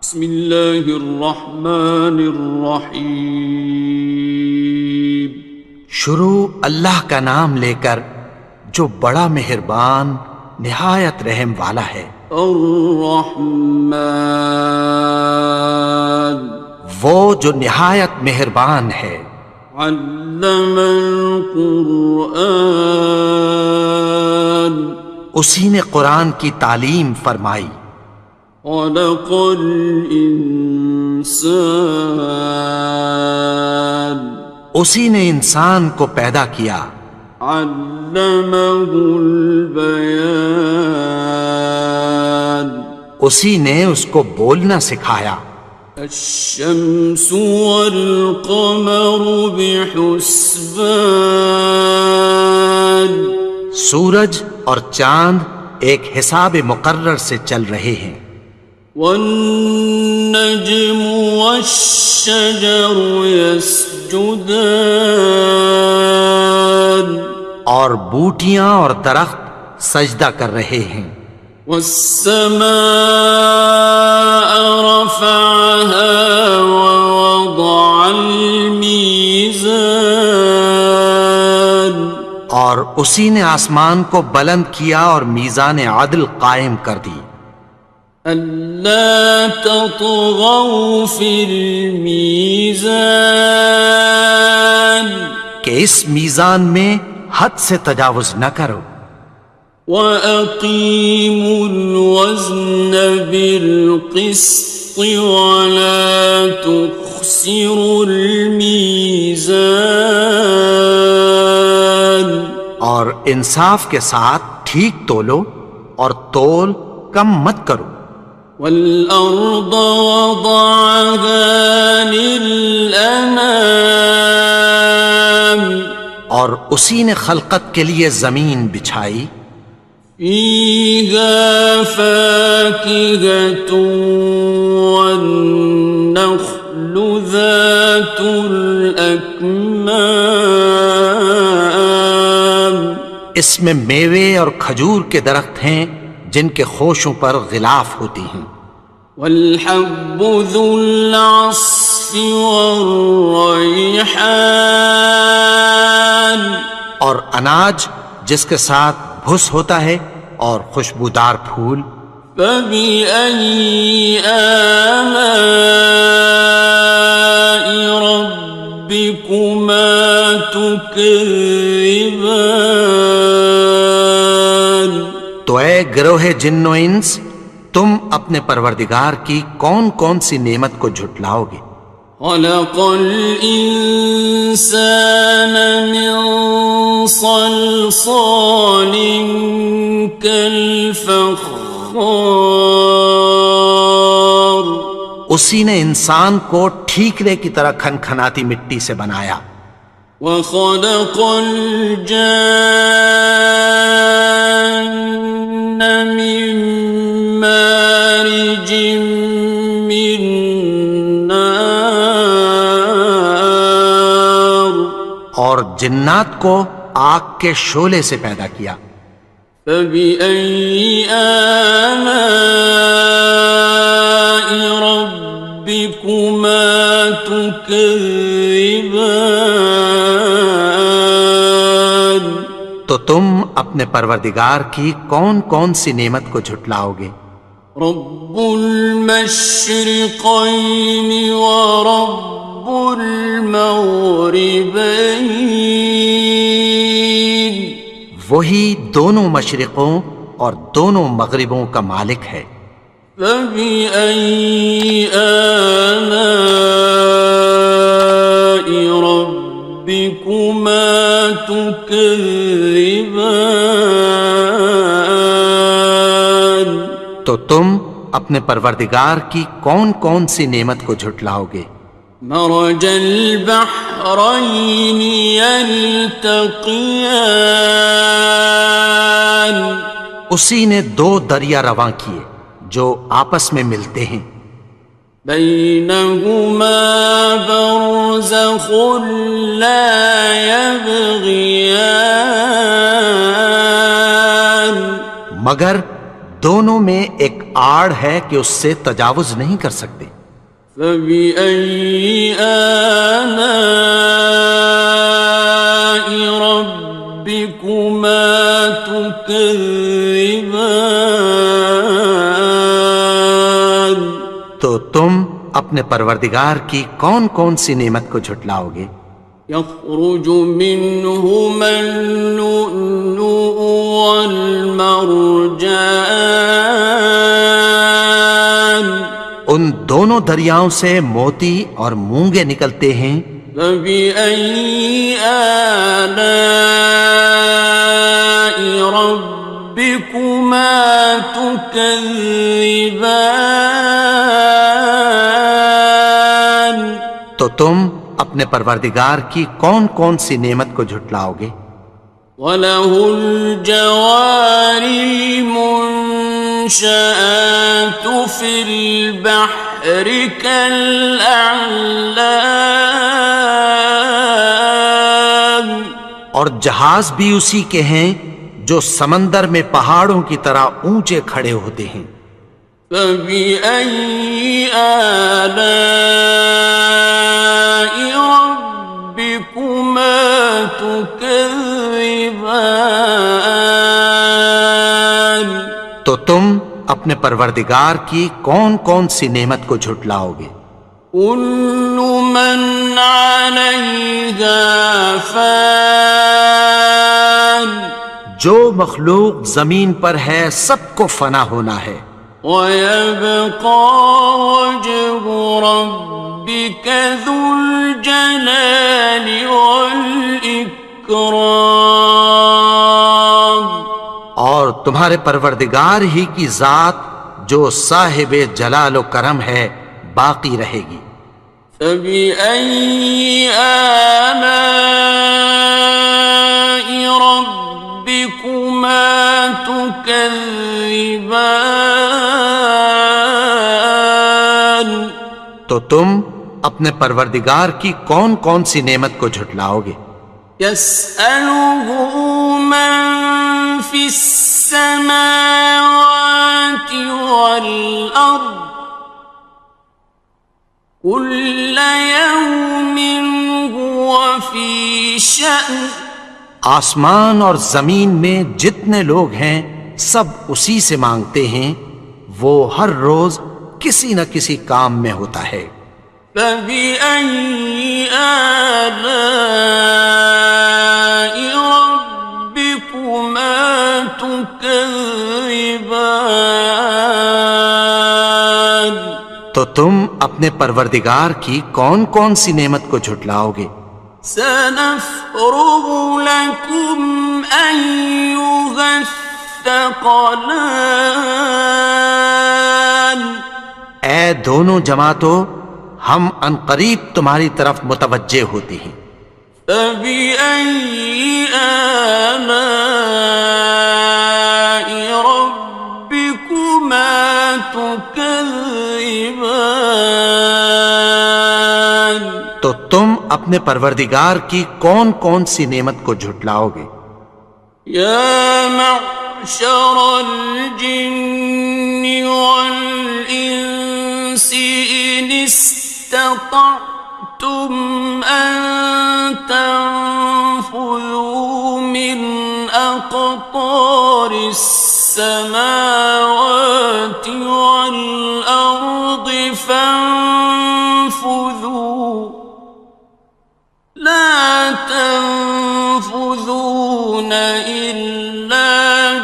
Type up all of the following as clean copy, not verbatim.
بسم اللہ الرحمن الرحیم۔ شروع اللہ کا نام لے کر جو بڑا مہربان نہایت رحم والا ہے۔ الرحمن، وہ جو نہایت مہربان ہے۔ علم القرآن، اسی نے قرآن کی تعلیم فرمائی۔ خلق الانسان، اسی نے انسان کو پیدا کیا۔ علمہ البیان، اسی نے اس کو بولنا سکھایا۔ الشمس والقمر بحسبان، سورج اور چاند ایک حساب مقرر سے چل رہے ہیں۔ والنجم والشجر يسجدان، اور بوٹیاں اور درخت سجدہ کر رہے ہیں۔ والسماء رفعها ووضع الميزان، اور اسی نے آسمان کو بلند کیا اور میزان عدل قائم کر دی۔ ألا تطغوا في الميزان، کہ اس میزان میں حد سے تجاوز نہ کرو۔ وَأَقِيمُوا الْوَزْنَ بِالْقِسْطِ وَلَا تُخْسِرُوا الْمِيزَانَ، اور انصاف کے ساتھ ٹھیک تولو اور تول کم مت کرو۔ وَالْأَرْضَ وَضَعَهَا لِلْأَنَامِ، اور اسی نے خلقت کے لیے زمین بچھائی۔ فِيهَا فَاكِهَةٌ وَالنَّخْلُ ذَاتُ الْأَكْمَامِ، اس میں میوے اور کھجور کے درخت ہیں جن کے خوشوں پر غلاف ہوتی ہیں۔ وَالْحَبُّ ذُو الْعَصْفِ وَالرَّيْحَانِ، اور اناج جس کے ساتھ بھس ہوتا ہے اور خوشبودار پھول۔ فَبِأَيِّ آلَاءِ رَبِّكُمَا تُكَذِّبَانِ، تو اے گروہ جن و انس، تم اپنے پروردگار کی کون کون سی نعمت کو جھٹلاؤ گے؟ خَلَقَ الْإِنسَانَ مِنْ صَلْصَالٍ كَالْفَخَّارِ، اسی نے انسان کو ٹھیکرے کی طرح کھنکھناتی مٹی سے بنایا۔ وَخَلَقَ الْجَانَّ مِن مَّارِجٍ مِّن نَّارٍ، اور جنات کو آگ کے شعلے سے پیدا کیا۔ فَبِأَيِّ آلَاءِ رَبِّكُمَا تُكَذِّبَانِ، تو تم اپنے پروردگار کی کون کون سی نعمت کو جھٹلاؤ گے؟ رب المشرقین ورب المغربین، وہی دونوں مشرقوں اور دونوں مغربوں کا مالک ہے۔ فَبِأَيِّ آلَاءِ رَبِّكُمَا تُكَذِّبَانِ، تو تم اپنے پروردگار کی کون کون سی نعمت کو جھٹلاؤ گے؟ مرج البحرین یلتقیان، اسی نے دو دریا رواں کیے جو آپس میں ملتے ہیں۔ بینہما برزخ لا یبغیان، مگر دونوں میں ایک آڑ ہے کہ اس سے تجاوز نہیں کر سکتے۔ فبأي آلاء ربكما تكذبان؟ تو تم اپنے پروردگار کی کون کون سی نعمت کو جھٹلاؤ گے؟ يخرج منهما اللؤلؤ والمرجان ان دونوں دریاؤں سے موتی اور مونگے نکلتے ہیں۔ فبأي آلاء ربكما تكذبان؟ تو تم اپنے پروردگار کی کون کون سی نعمت کو جھٹلاؤ گے؟ وَلَهُ الْجَوَارِ الْمُنشَآتُ فِي الْبَحْرِ كَالْأَعْلَامِ، اور جہاز بھی اسی کے ہیں جو سمندر میں پہاڑوں کی طرح اونچے کھڑے ہوتے ہیں۔ فَبِأَيِّ آلَاءِ رَبِّكُمَا تُكَذِّبَانِ؟ تو تم اپنے پروردگار کی کون کون سی نعمت کو جھٹلاؤ گے؟ كُلُّ مَنْ عَلَيْهَا فَانٍ، جو مخلوق زمین پر ہے سب کو فنا ہونا ہے۔ وَيَبْقَى وَجْهُ رَبِّكَ ذُو الْجَلَالِ وَالْإِكْرَامِ، اور تمہارے پروردگار ہی کی ذات جو صاحب جلال و کرم ہے باقی رہے گی۔ فَبِأَيِّ آلَاءِ رَبِّكُمَا تُكَذِّبَانِ؟ تو تم اپنے پروردگار کی کون کون سی نعمت کو جھٹلاؤ گے؟ يَسْأَلُهُ مَن فِي السَّمَاوَاتِ وَالْأَرْضِ كُلَّ يَوْمٍ هُوَ فِي شَأْنٍ، آسمان اور زمین میں جتنے لوگ ہیں سب اسی سے مانگتے ہیں، وہ ہر روز کسی نہ کسی کام میں ہوتا ہے۔ فَبِأَيِّ آلَاءِ رَبِّكُمَا تُكَذِّبَانِ؟ تو تم اپنے پروردگار کی کون کون سی نعمت کو جھٹلاؤ گے؟ سَنَفْرُغُ لَكُمْ أَيُّهَ الثَّقَلَانِ؟ اے دونوں جماعتوں، ہم عنقریب تمہاری طرف متوجہ ہوتے ہیں۔ فَبِأَيِّ آلَاءِ رَبِّكُمَا تُكَذِّبَانِ؟ تو تم اپنے پروردگار کی کون کون سی نعمت کو جھٹلاؤ گے؟ يَا مَعْشَرَ الْجِنِّ وَالْإِنسِ إِنِ اسْتَطَعْتُمْ أَن تَنفُذُوا مِنْ أَقْطَارِ السَّمَاوَاتِ وَالْأَرْضِ فَانفُذُوا لَا تَنفُذُونَ إِلَّا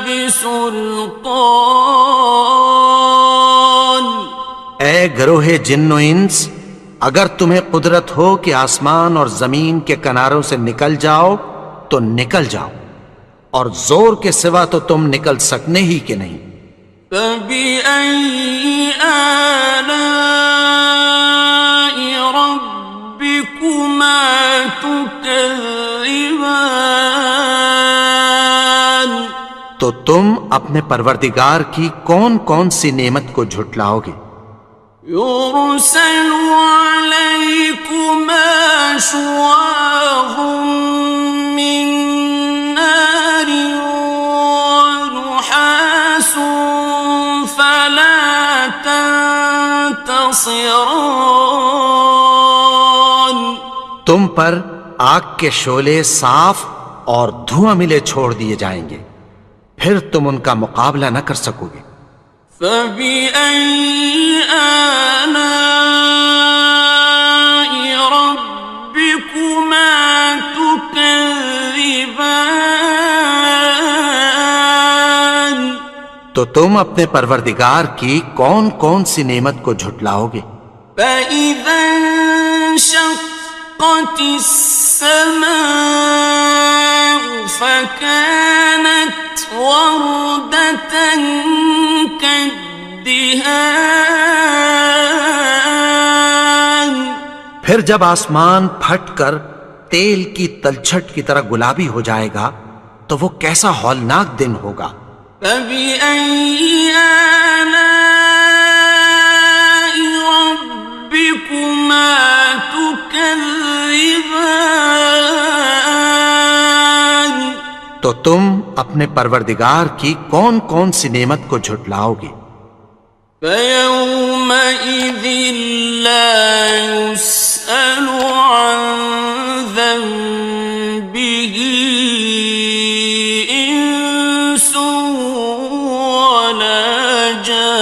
بِسُلْطَانٍ۔ اے گروہ جن و انس، اگر تمہیں قدرت ہو کہ آسمان اور زمین کے کناروں سے نکل جاؤ تو نکل جاؤ، اور زور کے سوا تو تم نکل سکنے ہی کہ نہیں۔ فَبِأَيِّ آلَاءِ رَبِّكُمَا تُكَذِّبَانِ؟ تو تم اپنے پروردگار کی کون کون سی نعمت کو جھٹلاؤ گے؟ يُرْسَلُ عَلَيْكُمَا شُوَاظٌ مِّن نَّارٍ وَنُحَاسٌ خصران. تم پر آگ کے شعلے صاف اور دھواں ملے چھوڑ دیے جائیں گے، پھر تم ان کا مقابلہ نہ کر سکو گے۔ فبأي آلاء ربكما تكذبان. تو تم اپنے پروردگار کی کون کون سی نعمت کو جھٹلاؤ گے؟ فإذا انشقت السماء فكانت وردة كالدهان. پھر جب آسمان پھٹ کر تیل کی تلچھٹ کی طرح گلابی ہو جائے گا تو وہ کیسا ہولناک دن ہوگا۔ فبأي آلاء ربكما تكذبان. تو تم اپنے پروردگار کی کون کون سی نعمت کو جھٹلاؤ گے؟ فيومئذ لا يسأل عن ذنبه إنس ولا جان.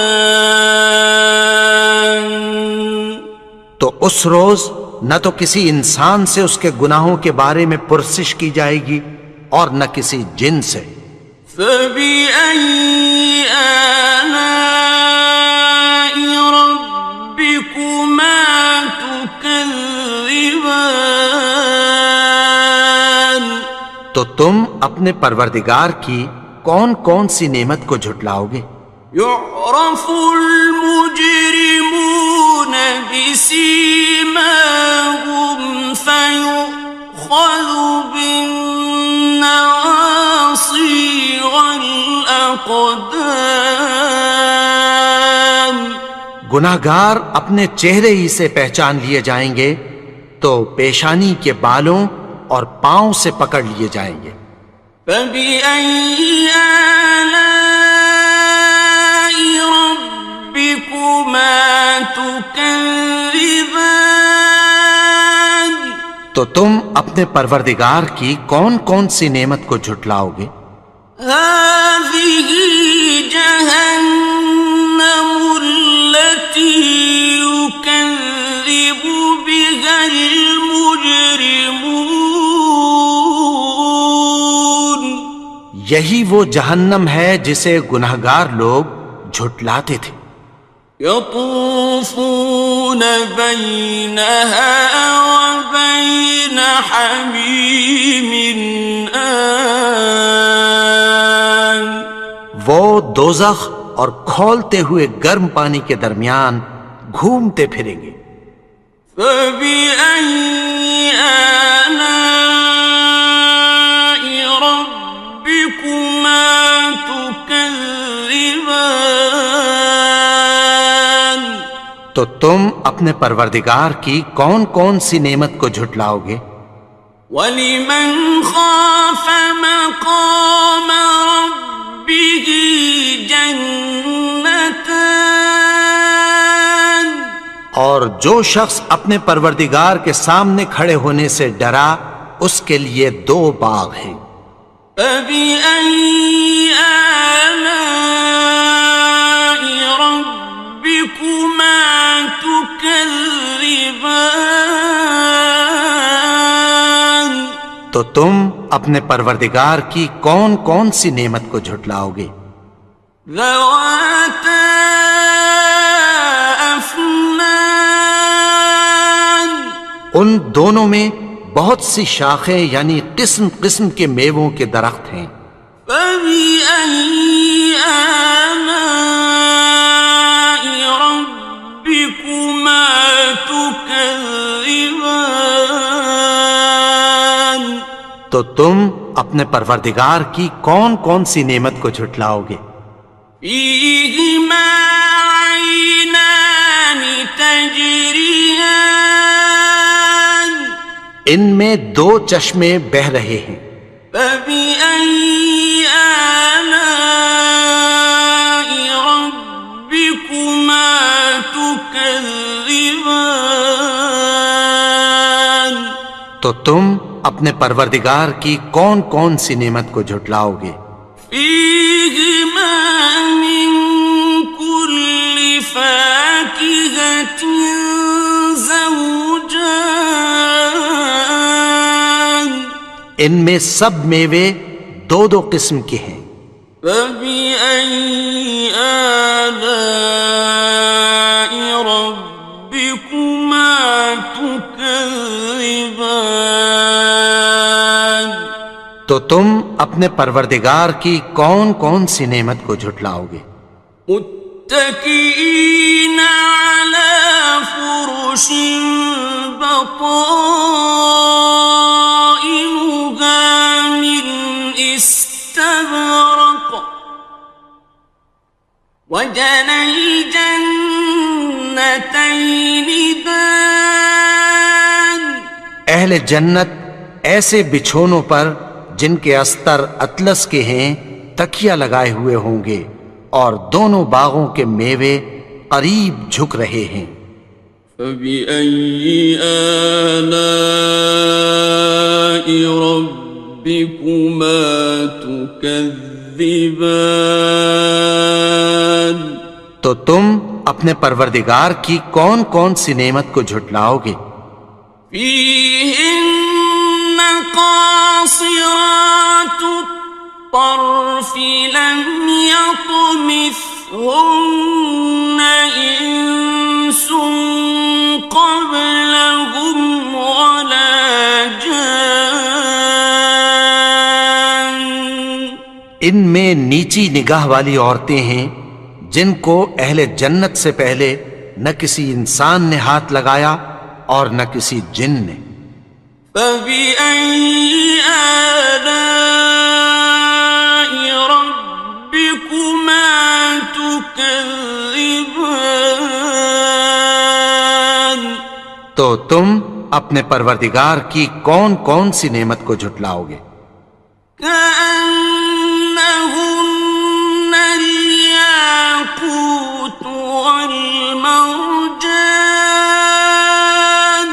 تو اس روز نہ تو کسی انسان سے اس کے گناہوں کے بارے میں پرسش کی جائے گی اور نہ کسی جن سے۔ فبأي آلاء ربكما تكذبان. تو تم اپنے پروردگار کی کون کون سی نعمت کو جھٹلاؤ گے؟ يعرف المجرمون بسيماهم فيؤخذ بالنواصي والأقدام. گناہگار اپنے چہرے ہی سے پہچان لیے جائیں گے تو پیشانی کے بالوں اور پاؤں سے پکڑ لیے جائیں گے۔ فبأي آلاء ربكما تكذبان. تو تم اپنے پروردگار کی کون کون سی نعمت کو جھٹلاؤ گے؟ هذه جهنم التي يكذب بها المجرمون. یہی وہ جہنم ہے جسے گناہگار لوگ جھٹلاتے تھے۔ يطوفون بينها وبين حميم آن. وہ دوزخ اور کھولتے ہوئے گرم پانی کے درمیان گھومتے پھریں گے۔ فبأي آلاء ربكما تكذبان. تو تم اپنے پروردگار کی کون کون سی نعمت کو جھٹلاؤ گے؟ وَلِمَنْ خَافَ مَقَامَ رَبِّهِ جَنَّتَانِ. اور جو شخص اپنے پروردگار کے سامنے کھڑے ہونے سے ڈرا اس کے لیے دو باغ ہیں۔ فَبِأَيِّ آلَاءِ رَبِّكُمَا تُكَذِّبَانِ. تو تم اپنے پروردگار کی کون کون سی نعمت کو جھٹلاؤ گے؟ ذَوَاتَا أَفْنَانٍ. ان دونوں میں بہت سی شاخیں یعنی قسم قسم کے میووں کے درخت ہیں۔ فَبِأَيِّ آلَاءِ رَبِّكُمَا تُكَذِّبَانِ. تو تم اپنے پروردگار کی کون کون سی نعمت کو جھٹلاؤ گے؟ فِيهِمَا عَيْنَانِ تَجْرِيَانِ. ان میں دو چشمے بہہ رہے ہیں۔ فَبِأَيِّ آلَاءِ رَبِّكُمَا تُكَذِّبَانِ. تكذبان تو تم اپنے پروردگار کی کون کون سی نعمت کو جھٹلاؤ گے؟ فيهما من كل فاكهة زوجان ان میں سب میوے دو دو قسم کے ہیں۔ فبأي آلاء ربكما تكذبان تو تم اپنے پروردگار کی کون کون سی نعمت کو جھٹلاؤ گے؟ متكئين على فرش بطائنها من استبرق وجنى الجنتين دان اہل جنت ایسے بچھونوں پر جن کے استر اطلس کے ہیں تکیہ لگائے ہوئے ہوں گے اور دونوں باغوں کے میوے قریب جھک رہے ہیں۔ فبأي آلاء ربكما تكذبان تو تم اپنے پروردگار کی کون کون سی نعمت کو جھٹلاؤ گے؟ فيهن قاصرات الطرف لم يطمثهن إنس قبلهم ولا جان ان میں نیچی نگاہ والی عورتیں ہیں جن کو اہل جنت سے پہلے نہ کسی انسان نے ہاتھ لگایا اور نہ کسی جن نے۔ فبأي آلاء ربكما تكذبان تو تم اپنے پروردگار کی کون کون سی نعمت کو جھٹلاؤ گے؟ كأنهن الياقوت والمرجان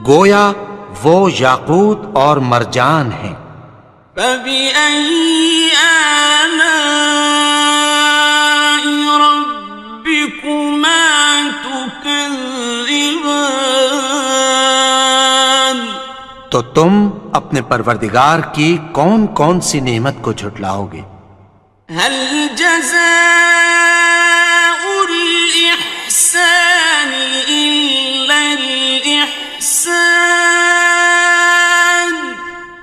گویا وہ یاقوت اور مرجان ہیں۔ فبأي آلاء ربكما تكذبان تو تم اپنے پروردگار کی کون کون سی نعمت کو جھٹلاؤ گے؟ هل جزاء الإحسان إلا الإحسان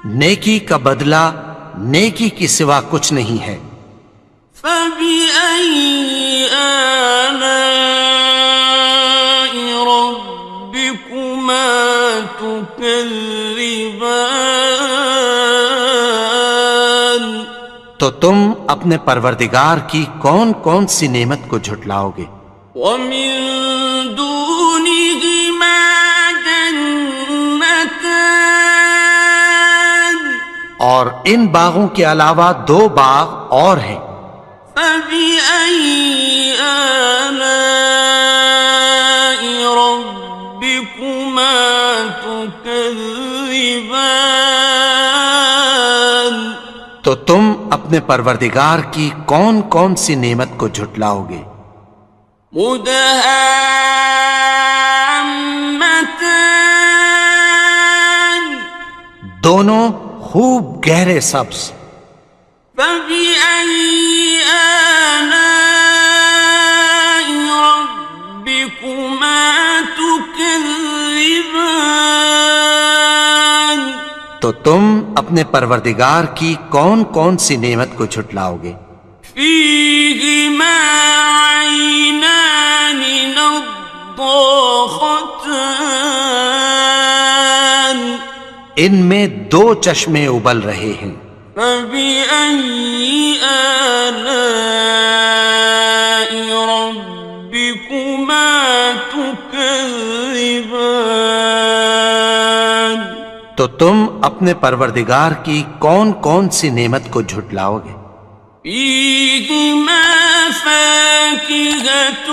نیکی کا بدلہ نیکی کی سوا کچھ نہیں ہے۔ فبأي آلاء ربكما تكذبان تو تم اپنے پروردگار کی کون کون سی نعمت کو جھٹلاؤ گے؟ ومن دونهما جنتان اور ان باغوں کے علاوہ دو باغ اور ہیں۔ فبأي آلاء ربكما تكذبان تو تم اپنے پروردگار کی کون کون سی نعمت کو جھٹلاؤ گے؟ مدهامتان دونوں خوب گہرے سبز۔ فبأي آلاء ربكما تكذبان تو تم اپنے پروردگار کی کون کون سی نعمت کو جھٹلاؤ گے؟ فيهما عينان نضاختان ان میں دو چشمے ابل رہے ہیں۔ فبأي آلاء ربكما تكذبان تو تم اپنے پروردگار کی کون کون سی نعمت کو جھٹلاؤ گے؟ فيهما فاكهة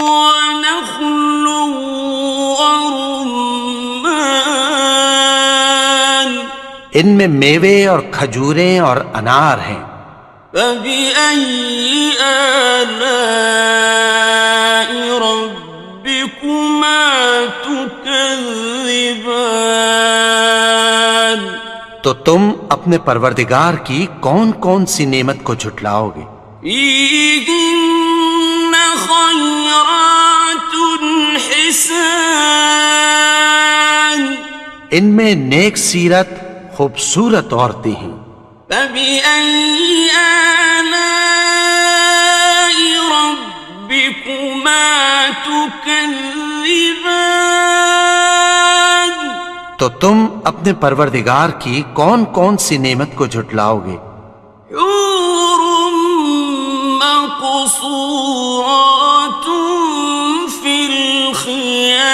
ونخل ورمان ان میں میوے اور کھجوریں اور انار ہیں. فبأي آلاء ربكما تكذبان تو تم اپنے پروردگار کی کون کون سی نعمت کو جھٹلاؤ گے؟ فيهن خيرات حسان ان میں نیک سیرت خوبصورت عورتیں ہیں. فبأي آلاء ربكما تكذبان تو تم اپنے پروردگار کی کون کون سی نعمت کو جھٹلاؤ گے؟ حور مقصورات في الخيام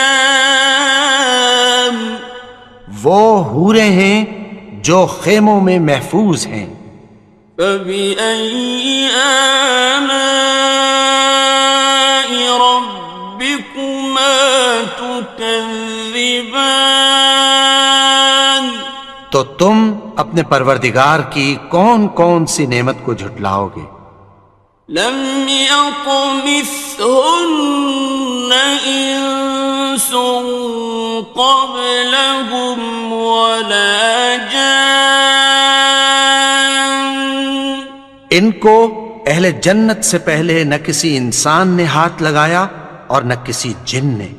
وہ حوریں ہیں جو خیموں میں محفوظ ہیں. فبأي آلاء ربكما تكذبان تو تم اپنے پروردگار کی کون کون سی نعمت کو جھٹلاؤ گے؟ لم يطمثهن إنس قبلهم ولا جان ان کو اہل جنت سے پہلے نہ کسی انسان نے ہاتھ لگایا اور نہ کسی جن نے.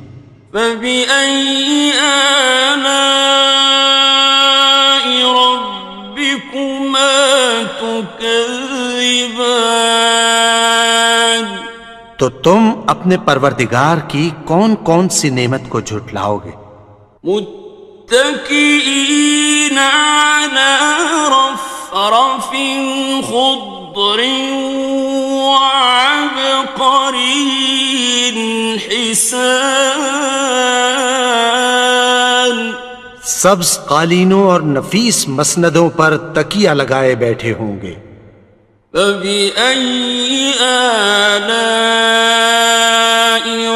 فبأي آلاء ربكما تكذبان تو تم اپنے پروردگار کی کون کون سی نعمت کو جھٹلاؤ گے؟ متكئين على رفرف خضر وعبقري حسان سبز قالینوں اور نفیس مسندوں پر تکیہ لگائے بیٹھے ہوں گے. فبأي آلاء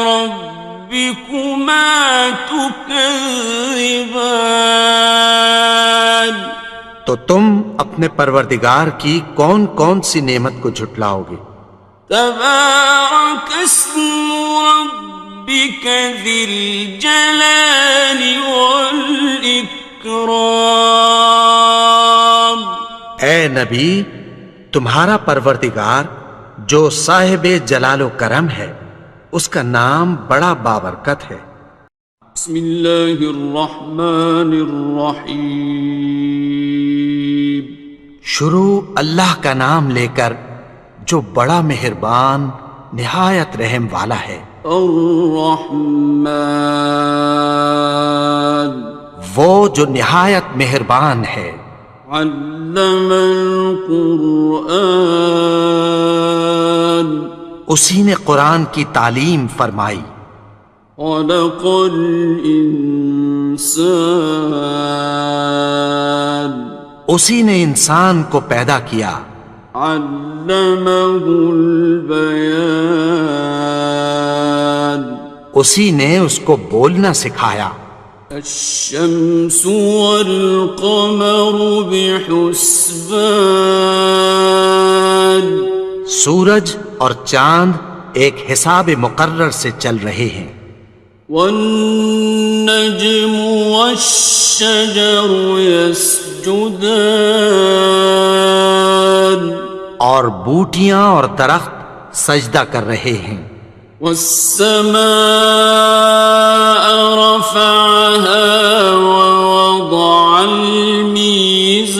ربكما تكذبان تو تم اپنے پروردگار کی کون کون سی نعمت کو جھٹلاؤ گے؟ تبارك اسم ربك ذي الجلال والإكرام اے نبی، تمہارا پروردگار جو صاحب جلال و کرم ہے، اس کا نام بڑا بابرکت ہے. بسم اللہ الرحمن الرحیم شروع اللہ کا نام لے کر جو بڑا مہربان نہایت رحم والا ہے. الرحمن وہ جو نہایت مہربان ہے. علم القرآن اسی نے قرآن کی تعلیم فرمائی. خلق الانسان اسی نے انسان کو پیدا کیا. علمہ البیان اسی نے اس کو بولنا سکھایا. الشمس والقمر بحسبان سورج اور چاند ایک حساب مقرر سے چل رہے ہیں. والنجم والشجر يسجدان اور بوٹیاں اور درخت سجدہ کر رہے ہیں. والسماء رفعها ووضع الميزان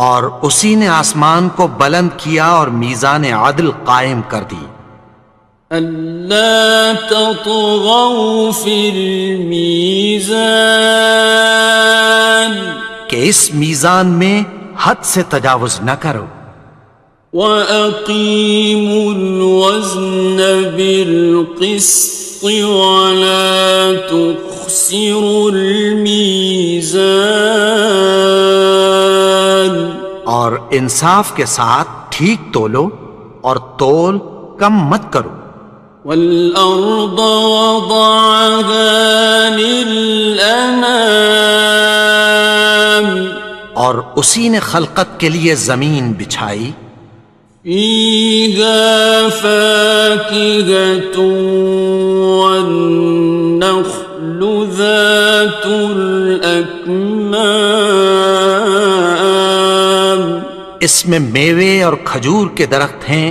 اور اسی نے آسمان کو بلند کیا اور میزان عدل قائم کر دی. ألا تطغوا في الميزان کہ اس میزان میں حد سے تجاوز نہ کرو. وَأَقِيمُوا الْوَزْنَ بِالْقِسْطِ وَلَا تُخْسِرُوا الْمِيزَانَ اور انصاف کے ساتھ ٹھیک تولو اور تول کم مت کرو. والأرض وضعها للأنام اور اسی نے خلقت کے لیے زمین بچھائی. فيها فاكهة والنخل ذات الأكمام اس میں میوے اور کھجور کے درخت ہیں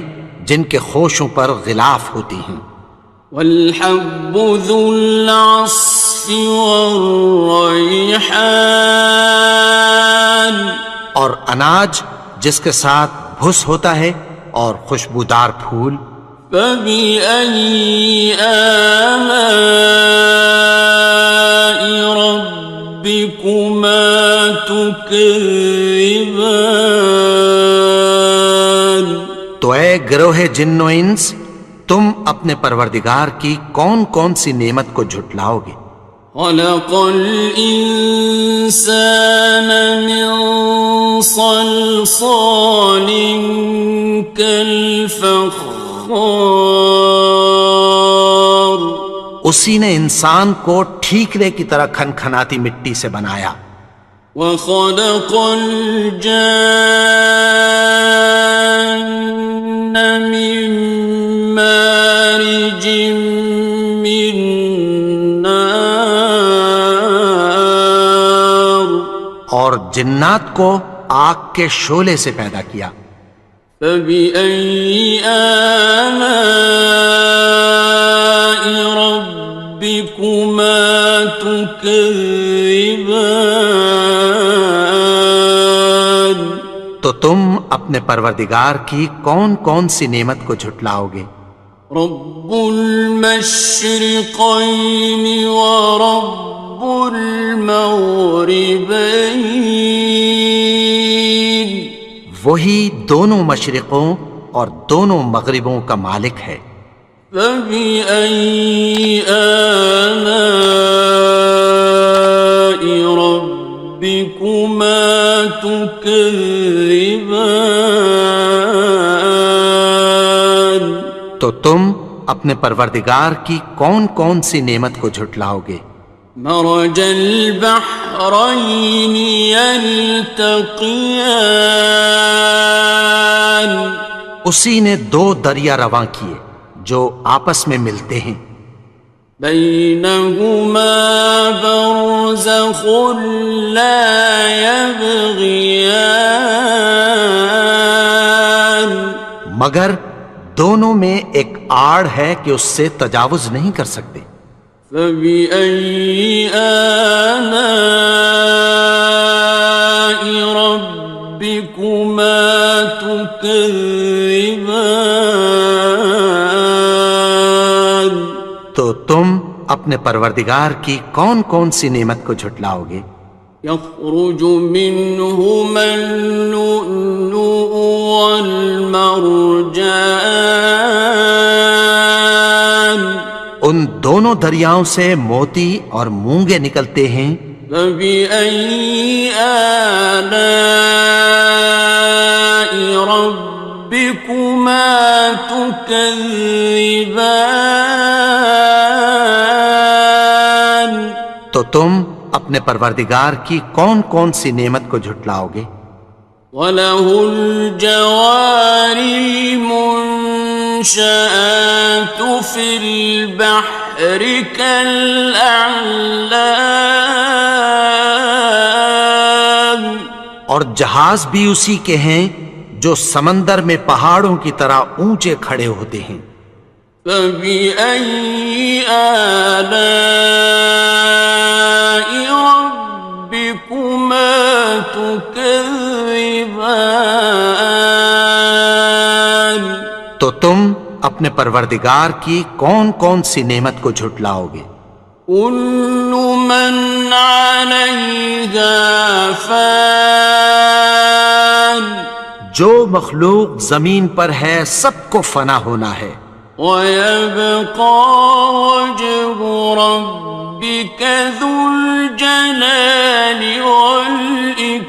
جن کے خوشوں پر غلاف ہوتی ہیں. والحب ذو العصف والریحان اور اناج جس کے ساتھ بھس ہوتا ہے اور خوشبودار پھول. فبأي آلاء ربكما تكذبان تو اے گروہ جن و انس، تم اپنے پروردگار کی کون کون سی نعمت کو جھٹلاؤ گے؟ خلق الإنسان من صلصال كالفخار اسی نے انسان کو ٹھیکرے کی طرح کھنکھناتی مٹی سے بنایا. وخلق الجان من مارج من نار اور جنات کو آگ کے شعلے سے پیدا کیا. فبأي آلاء ربكما تكذبان تو تم اپنے پروردگار کی کون کون سی نعمت کو جھٹلاؤ گے؟ رب المشرقين ورب المغربين وہی دونوں مشرقوں اور دونوں مغربوں کا مالک ہے. فبأي آلاء ربكما تكذبان تو تم اپنے پروردگار کی کون کون سی نعمت کو جھٹلاؤ گے؟ مرج البحرين يلتقيان اسی نے دو دریا رواں کیے جو آپس میں ملتے ہیں. بينهما برزخ لا يبغيان مگر دونوں میں ایک آڑ ہے کہ اس سے تجاوز نہیں کر سکتے. فبأي آلاء ربكما تكذبان تو تم اپنے پروردگار کی کون کون سی نعمت کو جھٹلاؤ گے؟ يخرج منهما اللؤلؤ والمرجان ان دونوں دریاؤں سے موتی اور مونگے نکلتے ہیں. فبأي آلاء ربكما تكذبان تو تم اپنے پروردگار کی کون کون سی نعمت کو جھٹلاؤ گے؟ وَلَهُ الْجَوَارِ الْمُنشَآتُ فِي الْبَحْرِ كَالْأَعْلَامِ اور جہاز بھی اسی کے ہیں جو سمندر میں پہاڑوں کی طرح اونچے کھڑے ہوتے ہیں. فَبِأَيِّ آلَاءِ رَبِّكُمَا تُكَذِّبَانِ تو تم اپنے پروردگار کی کون کون سی نعمت کو جھٹلاؤ گے؟ كُلُّ مَنْ عَلَيْهَا فَانٍ جو مخلوق زمین پر ہے سب کو فنا ہونا ہے. وَيَبْقَى وَجْهُ رَبِّكَ ذُو الْجَلَالِ وَالْإِكْرَامِ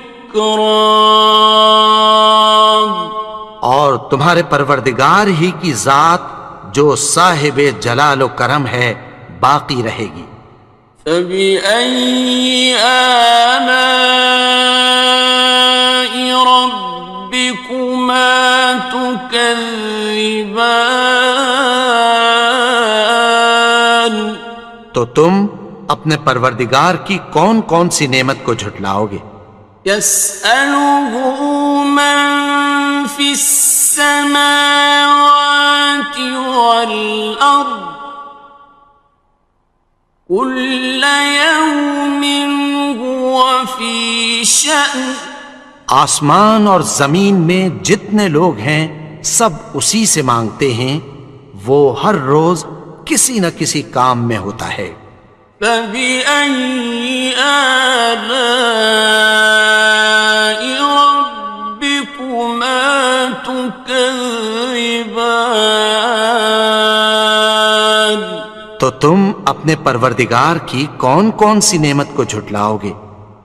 تمہارے پروردگار ہی کی ذات جو صاحب جلال و کرم ہے باقی رہے گی۔ فبأي آلاء ربكما تكذبان؟ تو تم اپنے پروردگار کی کون کون سی نعمت کو جھٹلاؤ گے؟ يسأله من في السماوات والأرض كل يوم هو في شأن۔ آسمان اور زمین میں جتنے لوگ ہیں سب اسی سے مانگتے ہیں، وہ ہر روز کسی نہ کسی کام میں ہوتا ہے۔ فبأي آلاء ربكما تكذبان؟ تو تم اپنے پروردگار کی کون کون سی نعمت کو جھٹلاؤ گے؟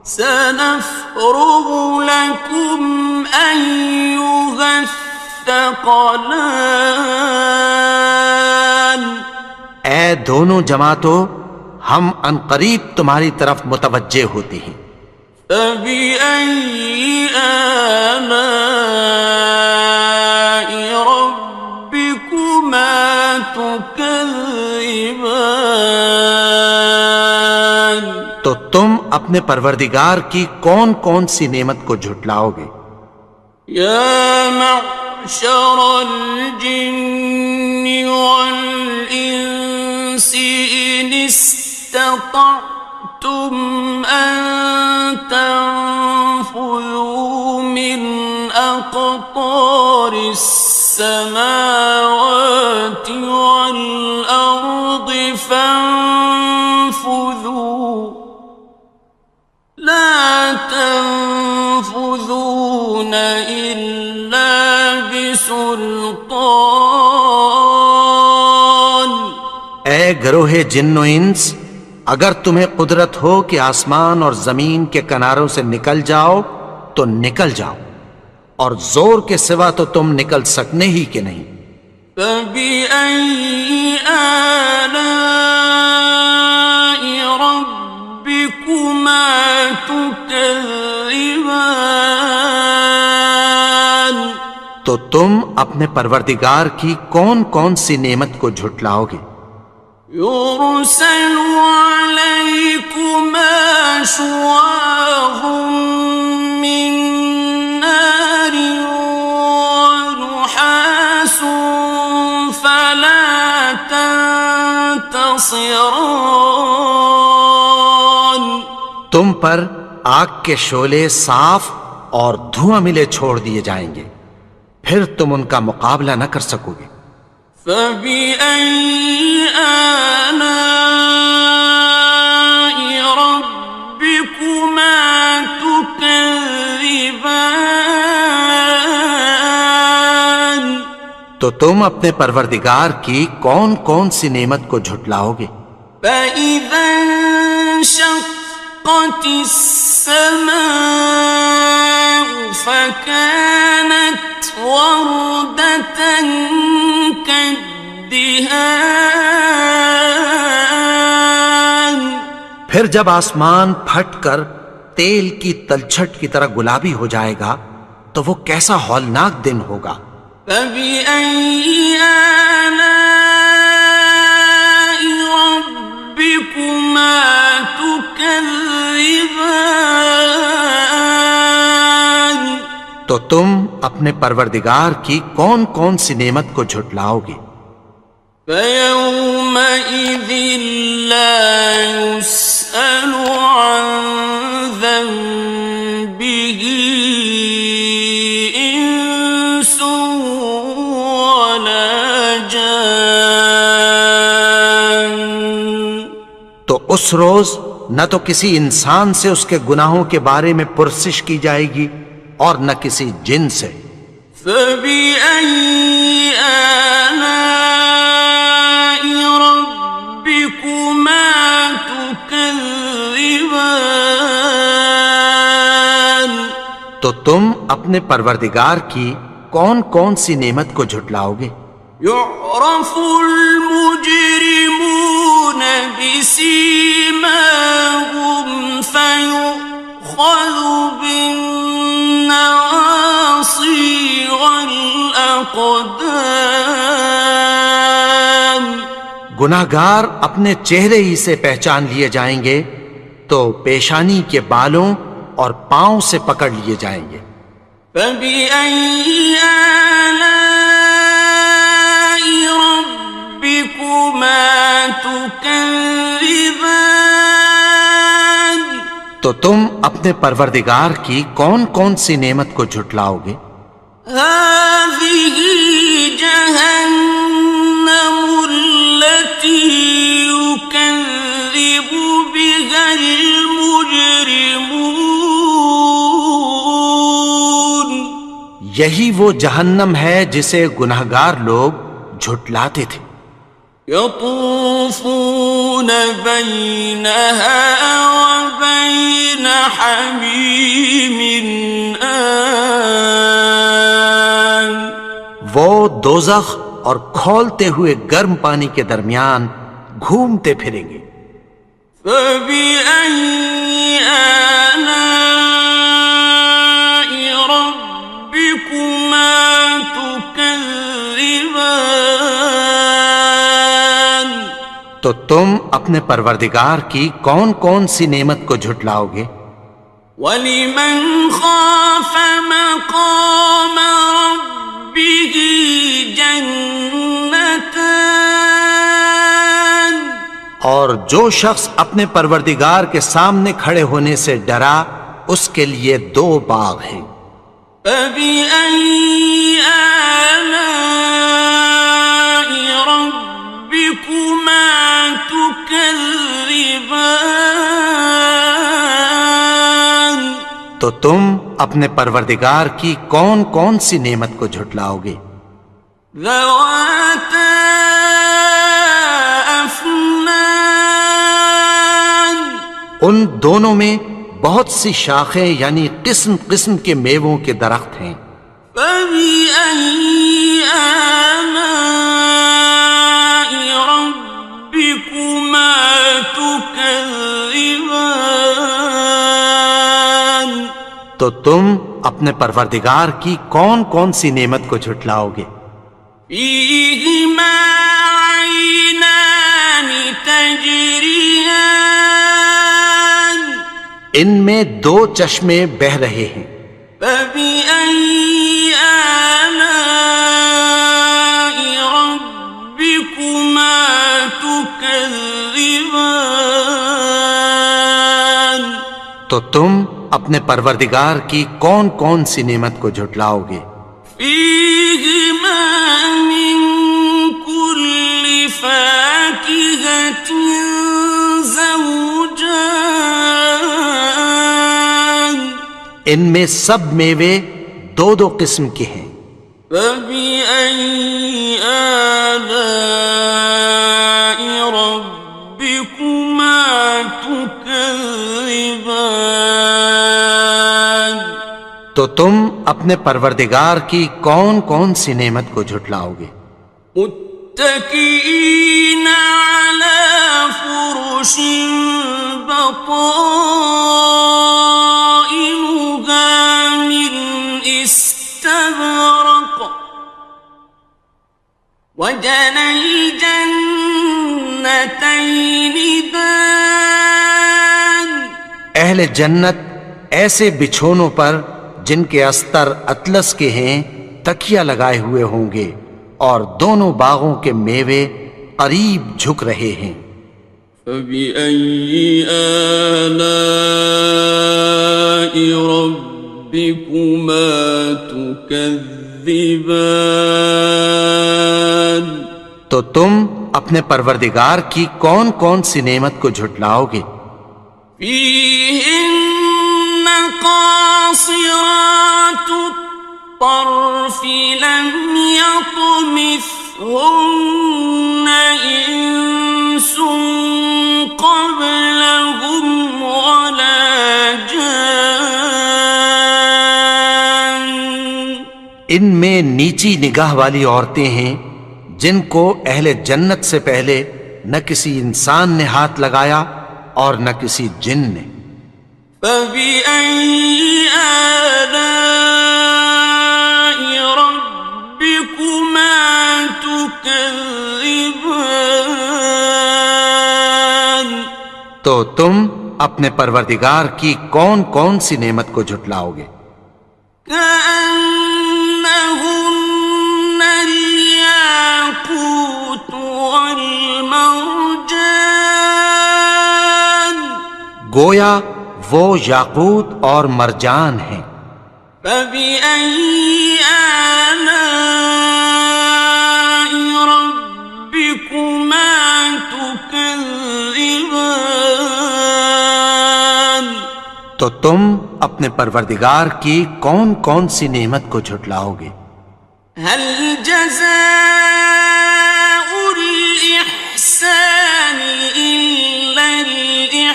سنفرغ لكم أيها الثقلان۔ اے دونوں جماعتوں، ہم عنقریب تمہاری طرف متوجہ ہوتے ہیں۔ فبأي آلاء ربكما تكذبان؟ تو تم اپنے پروردگار کی کون کون سی نعمت کو جھٹلاؤ گے؟ يا معشر الجن والإنس إن استطعتم أن تنفذوا من أقطار السماوات والأرض فانفذوا لا تنفذون إلا بسلطان۔ اے گروہ جن و انس، اگر تمہیں قدرت ہو کہ آسمان اور زمین کے کناروں سے نکل جاؤ تو نکل جاؤ، اور زور کے سوا تو تم نکل سکنے ہی کہ نہیں۔ فبأي آلاء ربكما تكذبان؟ تو تم اپنے پروردگار کی کون کون سی نعمت کو جھٹلاؤ گے؟ يرسل عليكما شواظ من نار ونحاس فلا تنتصران۔ تم پر آگ کے شعلے صاف اور دھواں ملے چھوڑ دیے جائیں گے، پھر تم ان کا مقابلہ نہ کر سکو گے۔ فبأي آلاء ربكما تكذبان؟ تو تم اپنے پروردگار کی کون کون سی نعمت کو جھٹلاؤ گے؟ فإذا انشقت السماء فكانت وردة كالدهان۔ پھر جب آسمان پھٹ کر تیل کی تلچھٹ کی طرح گلابی ہو جائے گا تو وہ کیسا ہولناک دن ہوگا۔ فبأي آلاء ربكما تكذبان؟ تو تم اپنے پروردگار کی کون کون سی نعمت کو جھٹلاؤ گے؟ فيومئذ لا يسأل عن ذنبه إنس ولا جان۔ تو اس روز نہ تو کسی انسان سے اس کے گناہوں کے بارے میں پرسش کی جائے گی اور نہ کسی جن سے۔ فبأي آلاء ربكما تكذبان؟ تو تم اپنے پروردگار کی کون کون سی نعمت کو جھٹلاؤ گے؟ يعرف المجرمون بسيماهم فيؤخذ بالنواصي والأقدام. گناہگار اپنے چہرے ہی سے پہچان لیے جائیں گے تو پیشانی کے بالوں اور پاؤں سے پکڑ لیے جائیں گے. فبأي آلاء ربكما تكذبان. تو تم اپنے پروردگار کی کون کون سی نعمت کو جھٹلاؤ گے؟ هذه جهنم التي يكذب بها المجرمون. یہی وہ جہنم ہے جسے گناہگار لوگ جھٹلاتے تھے. يطوفون بينها وبين حميم آن. وہ دوزخ اور کھولتے ہوئے گرم پانی کے درمیان گھومتے پھریں گے. فبأي آلاء ربكما تكذبان. تو تم اپنے پروردگار کی کون کون سی نعمت کو جھٹلاؤ گے؟ وَلِمَنْ خَافَ مَقَامَ رَبِّهِ جَنَّتَانِ. اور جو شخص اپنے پروردگار کے سامنے کھڑے ہونے سے ڈرا اس کے لیے 2 باغ ہیں. فَبِأَيِّ آلَاءِ رَبِّكُمَا تُكَذِّبَانِ. تو تم اپنے پروردگار کی کون کون سی نعمت کو جھٹلاؤ گے؟ ذَوَاتَا أَفْنَانٍ. ان دونوں میں بہت سی شاخیں یعنی قسم قسم کے میووں کے درخت ہیں. فَبِأَيِّ آلَاءِ رَبِّكُمَا تُكَذِّبَانِ. تو تم اپنے پروردگار کی کون کون سی نعمت کو جھٹلاؤ گے؟ فِيهِمَا عَيْنَانِ تَجْرِيَانِ. ان میں 2 چشمے بہہ رہے ہیں. فَبِأَيِّ آلَاءِ رَبِّكُمَا تُكَذِّبَانِ. تو تم اپنے پروردگار کی کون کون سی نعمت کو جھٹلاؤ گے؟ فِيهِمَا مِن كُلِّ فَاكِهَةٍ زَوْجَانِ. ان میں سب میوے 2 قسم کے ہیں. فَبِأَيِّ آلَاءِ رَبِّكُمَا تُكَذِّبَانِ. تو تم اپنے پروردگار کی کون کون سی نعمت کو جھٹلاؤ گے؟ متكئين على فرش بطائنها من استبرق وجنى الجنتين دان. اہل جنت ایسے بچھونوں پر جن کے استر اطلس کے ہیں تکیہ لگائے ہوئے ہوں گے اور دونوں باغوں کے میوے قریب جھک رہے ہیں. فَبِأَيِّ آلَاءِ رَبِّكُمَا تُكَذِّبَانِ. تو تم اپنے پروردگار کی کون کون سی نعمت کو جھٹلاؤ گے؟ فِيهِنَّ قَاصِرَاتُ الطَّرْفِ لَمْ يَطْمِثْهُنَّ إِنسٌ قَبْلَهُمْ وَلَا جَانٌّ. ان میں نیچی نگاہ والی عورتیں ہیں جن کو اہل جنت سے پہلے نہ کسی انسان نے ہاتھ لگایا اور نہ کسی جن نے۔ فَبِأَيِّ آلَاءِ رَبِّكُمَا تُكَذِّبَانِ؟ تو تم اپنے پروردگار کی کون کون سی نعمت کو جھٹلاؤ گے؟ كأنهن الياقوت والمرجان، گویا وہ یاقوت اور مرجان ہیں۔ فبأي آلاء ربكما تكذبان؟ تو تم اپنے پروردگار کی کون کون سی نعمت کو جھٹلاؤ گے؟ هل جزاء الإحسان إلا الإحسان؟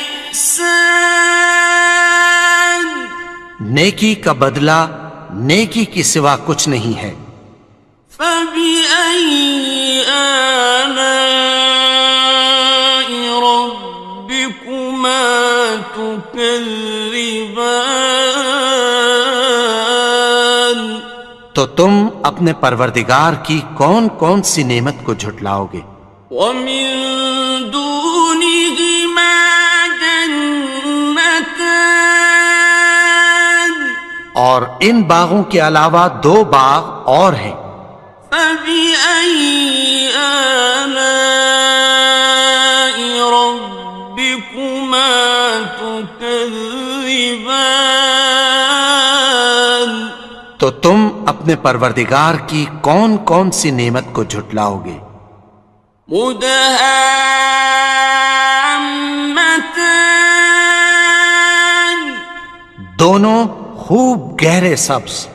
نیکی کا بدلہ نیکی کی سوا کچھ نہیں ہے۔ فبأي آلاء ربكما تكذبان؟ تو تم اپنے پروردگار کی کون کون سی نعمت کو جھٹلاؤ گے؟ ومن دونهما جنتان، اور ان باغوں کے علاوہ دو باغ اور ہیں۔ فبأي آلاء ربكما تكذبان؟ تو تم اپنے پروردگار کی کون کون سی نعمت کو جھٹلاؤ گے؟ مدہامتان، دونوں خوب گہرے سبز۔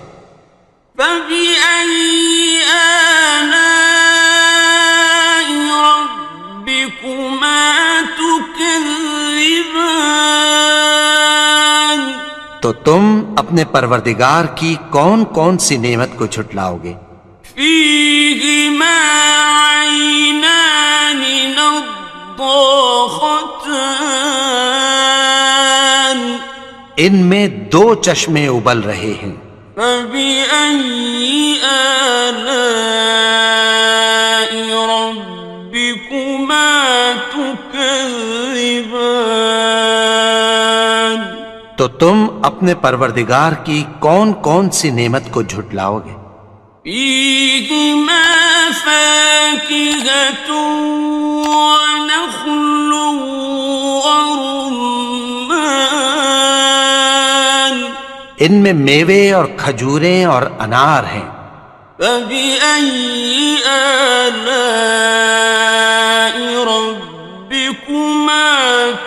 فبأي آلاء ربكما تكذبان؟ تو تم اپنے پروردگار کی کون کون سی نعمت کو جھٹلاؤ گے؟ فيهما عينان نضاختان، ان میں دو چشمے ابل رہے ہیں۔ فبأي آلاء ربكما تكذبان؟ تو تم اپنے پروردگار کی کون کون سی نعمت کو جھٹلاؤ گے؟ فيهما فاكهة ونخل ورمان، ان میں میوے اور کھجوریں اور انار ہیں۔ فبأي آلاء ربكما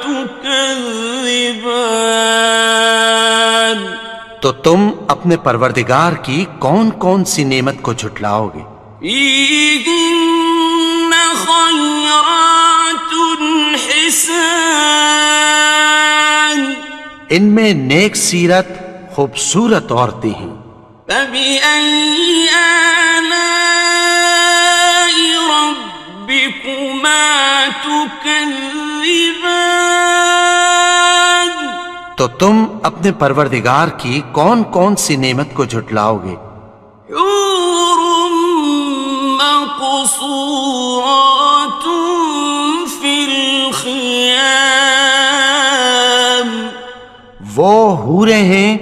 تكذبان؟ تو تم اپنے پروردگار کی کون کون سی نعمت کو جھٹلاؤ گے؟ فيهن خيرات حسان، ان میں نیک سیرت خوبصورت عورتیں ہیں۔ فبأي آلاء ربكما تكذبان؟ تو تم اپنے پروردگار کی کون کون سی نعمت کو جھٹلاؤ گے؟ حور مقصورات في الخيام، وہ حوریں ہیں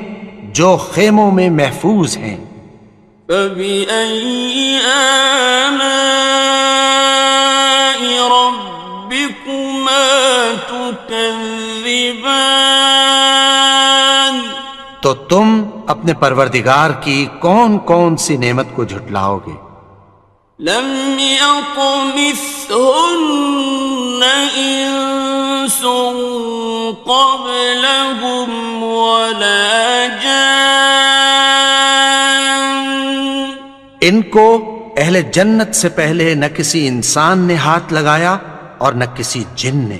جو خیموں میں محفوظ ہیں۔ فبأي آلاء ربكما تكذبان؟ تو تم اپنے پروردگار کی کون کون سی نعمت کو جھٹلاؤ گے؟ لم يطمثهن إنس قبلهم ولا جان، ان کو اہل جنت سے پہلے نہ کسی انسان نے ہاتھ لگایا اور نہ کسی جن نے۔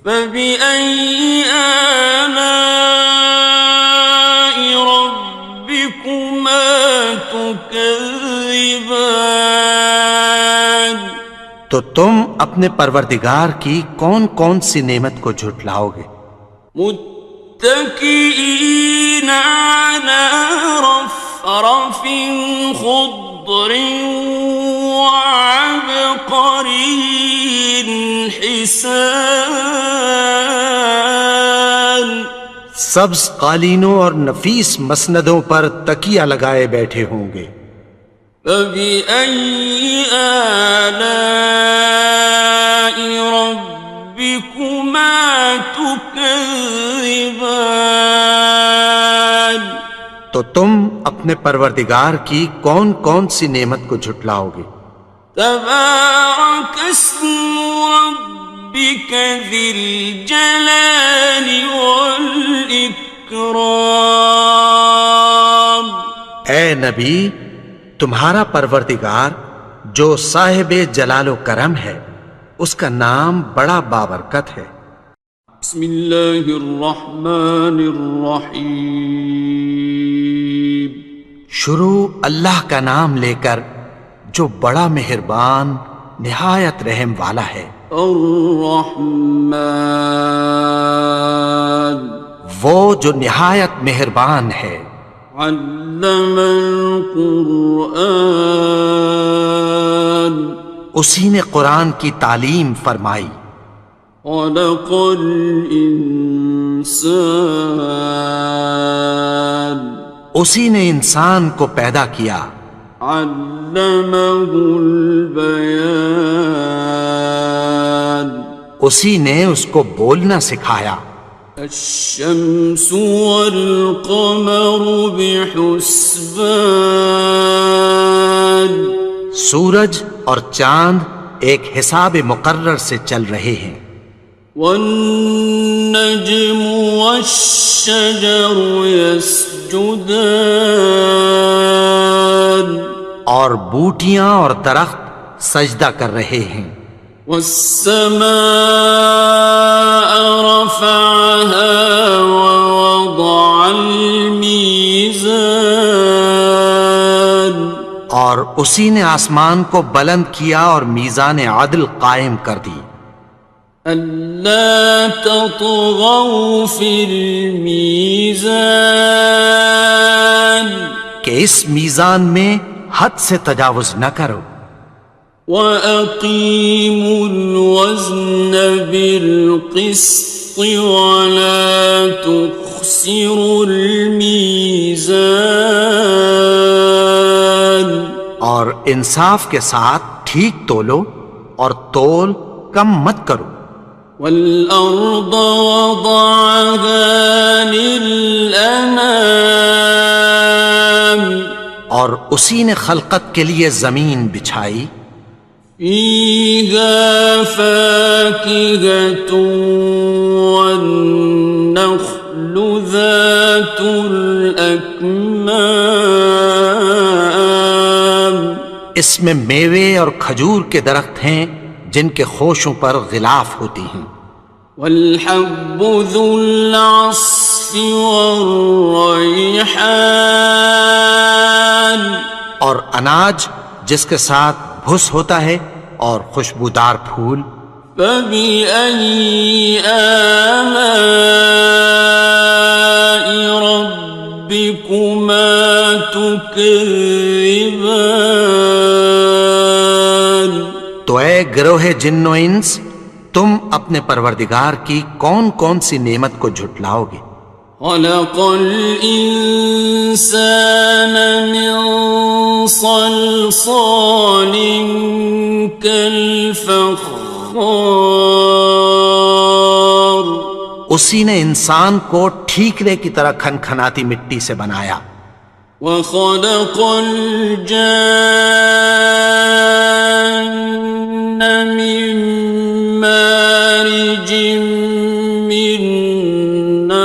فبأي آلاء ربكما تكذبان؟ تكذبان تو تم اپنے پروردگار کی کون کون سی نعمت کو جھٹلاؤ گے؟ متكئين على رفرف خضر وعبقري حسان سبز قالینوں اور نفیس مسندوں پر تکیہ لگائے بیٹھے ہوں گے۔ فبأي آلاء ربكما تكذبان تو تم اپنے پروردگار کی کون کون سی نعمت کو جھٹلاؤ گے؟ تبارك اسم ربك ذي الجلال والإكرام اے نبی، تمہارا پروردگار جو صاحب جلال و کرم ہے، اس کا نام بڑا بابرکت ہے۔ بسم اللہ الرحمن الرحیم شروع اللہ کا نام لے کر جو بڑا مہربان نہایت رحم والا ہے۔ الرحمن وہ جو نہایت مہربان ہے۔ علم القرآن اسی نے قرآن کی تعلیم فرمائی۔ خلق الانسان اسی نے انسان کو پیدا کیا۔ علمہ البیان اسی نے اس کو بولنا سکھایا۔ الشمس والقمر بحسبان سورج اور چاند ایک حساب مقرر سے چل رہے ہیں۔ والنجم والشجر يسجدان اور بوٹیاں اور درخت سجدہ کر رہے ہیں۔ والسماء رفعها ووضع الميزان اور اسی نے آسمان کو بلند کیا اور میزان عدل قائم کر دی۔ ألا تطغوا في الميزان کہ اس میزان میں حد سے تجاوز نہ کرو۔ وَأَقِيمُوا الْوَزْنَ بِالْقِسْطِ وَلَا تُخْسِرُوا الْمِيزَانَ اور انصاف کے ساتھ ٹھیک تولو اور تول کم مت کرو۔ وَالْأَرْضَ وَضَعَهَا لِلْأَنَامِ اور اسی نے خلقت کے لیے زمین بچھائی۔ فِيهَا فَاكِهَةٌ وَالنَّخْلُ ذَاتُ الْأَكْمَامِ اس میں میوے اور کھجور کے درخت ہیں جن کے خوشوں پر غلاف ہوتی ہیں۔ وَالْحَبُّ ذُو الْعَصْفِ وَالرَّيْحَانِ اور اناج جس کے ساتھ بھس ہوتا ہے اور خوشبودار پھول۔ فَبِأَيِّ آلَاءِ رَبِّكُمَا تُكَذِّبَانِ تو اے گروہ جن و انس، تم اپنے پروردگار کی کون کون سی نعمت کو جھٹلاؤ گے؟ خلق الإنسان من صلصال كالفخار اسی نے انسان کو ٹھیکرے کی طرح کھنکھناتی مٹی سے بنایا۔ وخلق الجان من مارج من نار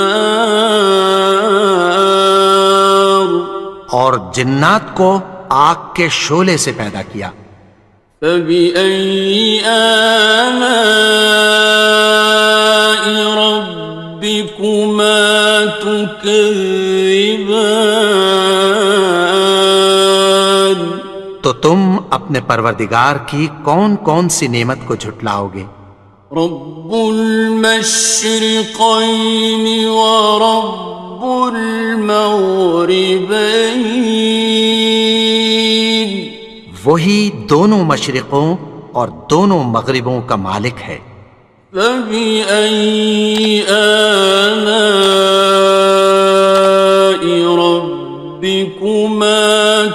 اور جنات کو آگ کے شعلے سے پیدا کیا۔ فبأي آلاء ربكما تكذبان تو تم اپنے پروردگار کی کون کون سی نعمت کو جھٹلاؤ گے؟ رب المشرقين ورب المغربين وہی دونوں مشرقوں اور دونوں مغربوں کا مالک ہے۔ فبأي آلاء ربكما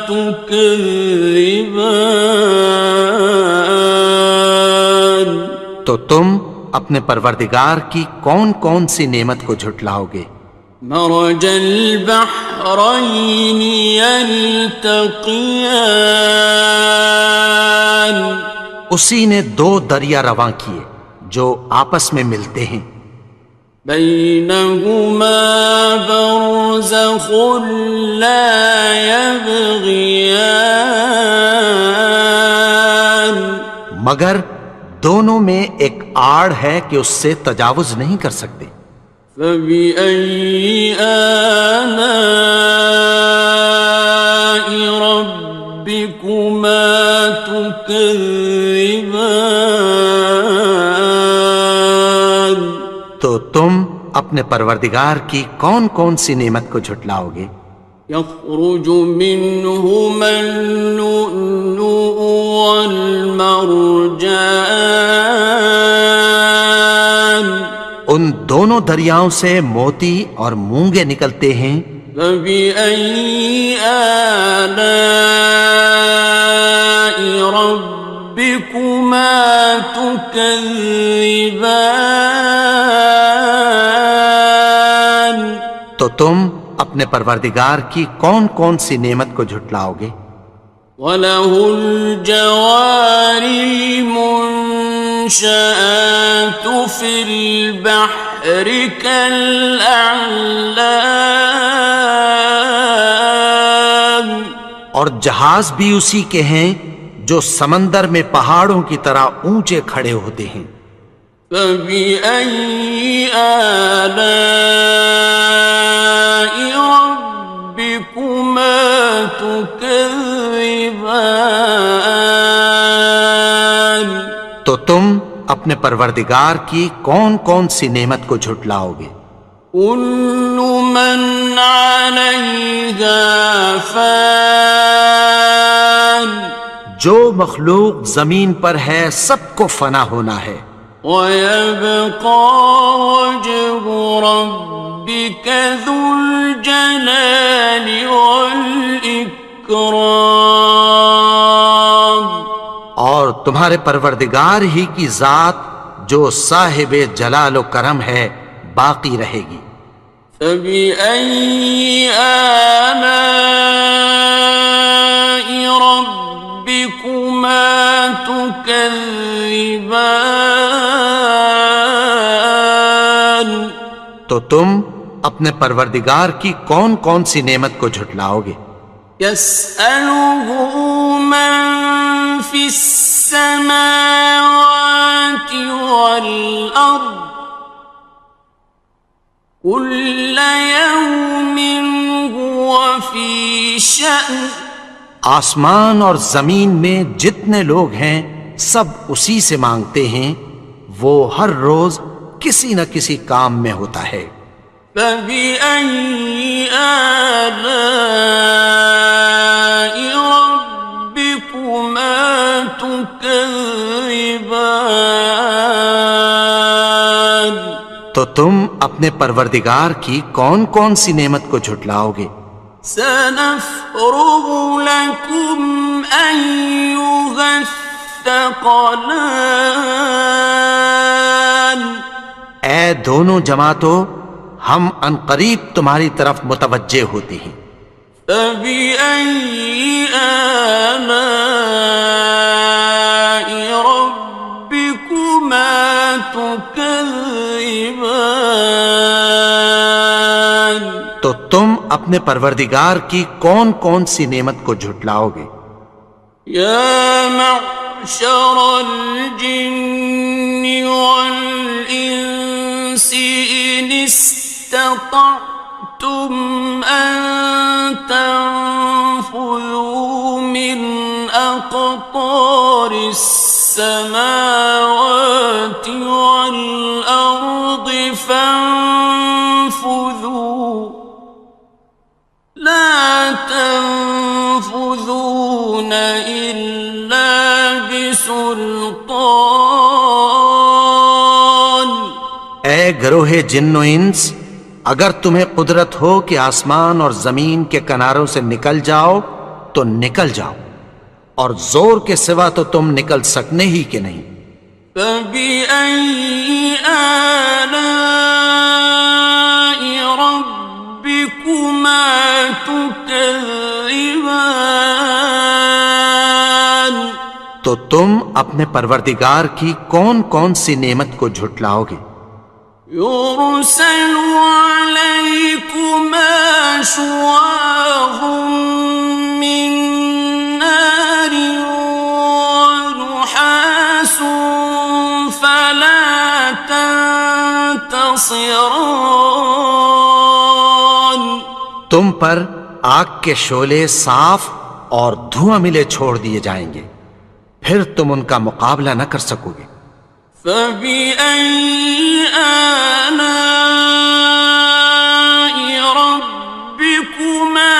تكذبان تو تم اپنے پروردگار کی کون کون سی نعمت کو جھٹلاؤ گے؟ مرج البحرين يلتقيان اسی نے دو دریا رواں کیے جو آپس میں ملتے ہیں، بينهما برزخ لا يبغيان مگر دونوں میں ایک آڑ ہے کہ اس سے تجاوز نہیں کر سکتے۔ فبأي آلاء ربكما تكذبان تو تم اپنے پروردگار کی کون کون سی نعمت کو جھٹلاؤ گے؟ يخرج منهما اللؤلؤ والمرجان ان دونوں دریاؤں سے موتی اور مونگے نکلتے ہیں۔ فبأي آلاء ربكما تكذبان تو تم اپنے پروردگار کی کون کون سی نعمت کو جھٹلاؤ گے؟ وَلَهُ الْجَوَارِ الْمُنشَآتُ فِي الْبَحْرِ كَالْأَعْلَامِ اور جہاز بھی اسی کے ہیں جو سمندر میں پہاڑوں کی طرح اونچے کھڑے ہوتے ہیں۔ فَبِأَيِّ آلَاءِ رَبِّكُمَا تُكَذِّبَانِ تو تم اپنے پروردگار کی کون کون سی نعمت کو جھٹلاؤ گے؟ كُلُّ مَنْ عَلَيْهَا فَانٍ جو مخلوق زمین پر ہے سب کو فنا ہونا ہے، وَيَبْقَى وَجْهُ رَبِّكَ ذُو الْجَلَالِ وَالْإِكْرَامِ اور تمہارے پروردگار ہی کی ذات جو صاحب جلال و کرم ہے باقی رہے گی۔ فَبِأَيِّ آلَاءِ رَبِّكُمَا تُكَذِّبَانِ تو تم اپنے پروردگار کی کون کون سی نعمت کو جھٹلاؤ گے؟ يَسْأَلُهُ مَن فِي السَّمَاوَاتِ وَالْأَرْضِ كُلَّ يَوْمٍ هُوَ فِي شَأْنٍ آسمان اور زمین میں جتنے لوگ ہیں سب اسی سے مانگتے ہیں، وہ ہر روز کسی نہ کسی کام میں ہوتا ہے۔ فَبِأَيِّ آلَاءِ رَبِّكُمَا تُكَذِّبَانِ تو تم اپنے پروردگار کی کون کون سی نعمت کو جھٹلاؤ گے؟ سَنَفْرُغُ لَكُمْ أَيُّهَ الثَّقَلَانِ اے دونوں جماعتوں، ہم عنقریب تمہاری طرف متوجہ ہوتے ہیں۔ فَبِأَيِّ آلَاءِ رَبِّكُمَا تُكَذِّبَانِ تو تم اپنے پروردگار کی کون کون سی نعمت کو جھٹلاؤ گے؟ يَا مَعْشَرَ الْجِنِّ وَالْإِنسِ إِنِ اسْتَطَعْتُمْ أَن تَنفُذُوا مِنْ أقطار السماوات والأرض فانفذوا لا تنفذون إلا بسلطان. اے گروہ جن و انس، اگر تمہیں قدرت ہو کہ آسمان اور زمین کے کناروں سے نکل جاؤ تو نکل جاؤ، اور زور کے سوا تو تم نکل سکنے ہی کہ نہیں. فَبِأَيِّ آلَاءِ رَبِّكُمَا تُكَذِّبَانِ. تو تم اپنے پروردگار کی کون کون سی نعمت کو جھٹلاؤ گے؟ يُرْسَلُ عَلَيْكُمَا شُوَاظٌ مِّن نَّارٍ وَنُحَاسٌ فَلَا تَنتَصِرَانِ. تم پر آگ کے شعلے صاف اور دھواں ملے چھوڑ دیے جائیں گے، پھر تم ان کا مقابلہ نہ کر سکو گے. فَبِأَيِّ آلَاءِ رَبِّكُمَا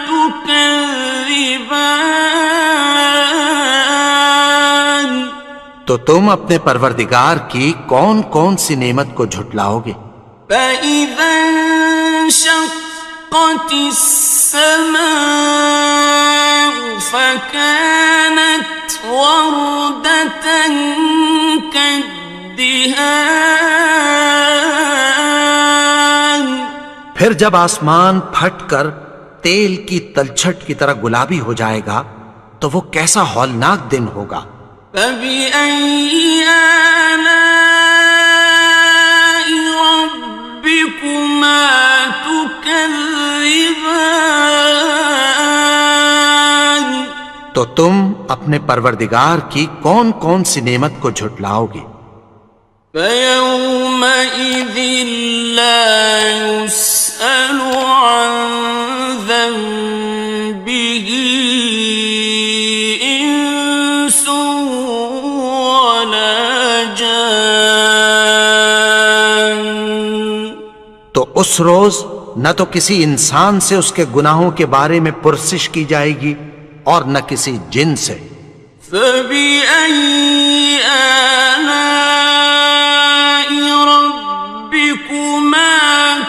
تُكَذِّبَانِ. تو تم اپنے پروردگار کی کون کون سی نعمت کو جھٹلاؤ گے؟ فَإِذَا انشَقَّتِ السَّمَاءُ فَكَانَتْ وَرْدَةً كَالدِّهَانِ. پھر جب آسمان پھٹ کر تیل کی تلچھٹ کی طرح گلابی ہو جائے گا تو وہ کیسا ہولناک دن ہوگا. فَبِأَيِّ آلَاءِ رَبِّكُمَا تُكَذِّبَانِ. تو تم اپنے پروردگار کی کون کون سی نعمت کو جھٹلاؤ گے؟ فَيَوْمَئِذٍ لَا يُسْأَلُ عَنْ ذَنبِهِ إِنسٌ وَلَا جَانٌ. تو اس روز نہ تو کسی انسان سے اس کے گناہوں کے بارے میں پرسش کی جائے گی اور نہ کسی جن سے. فَبِأَيِّ آلَاءِ رَبِّكُمَا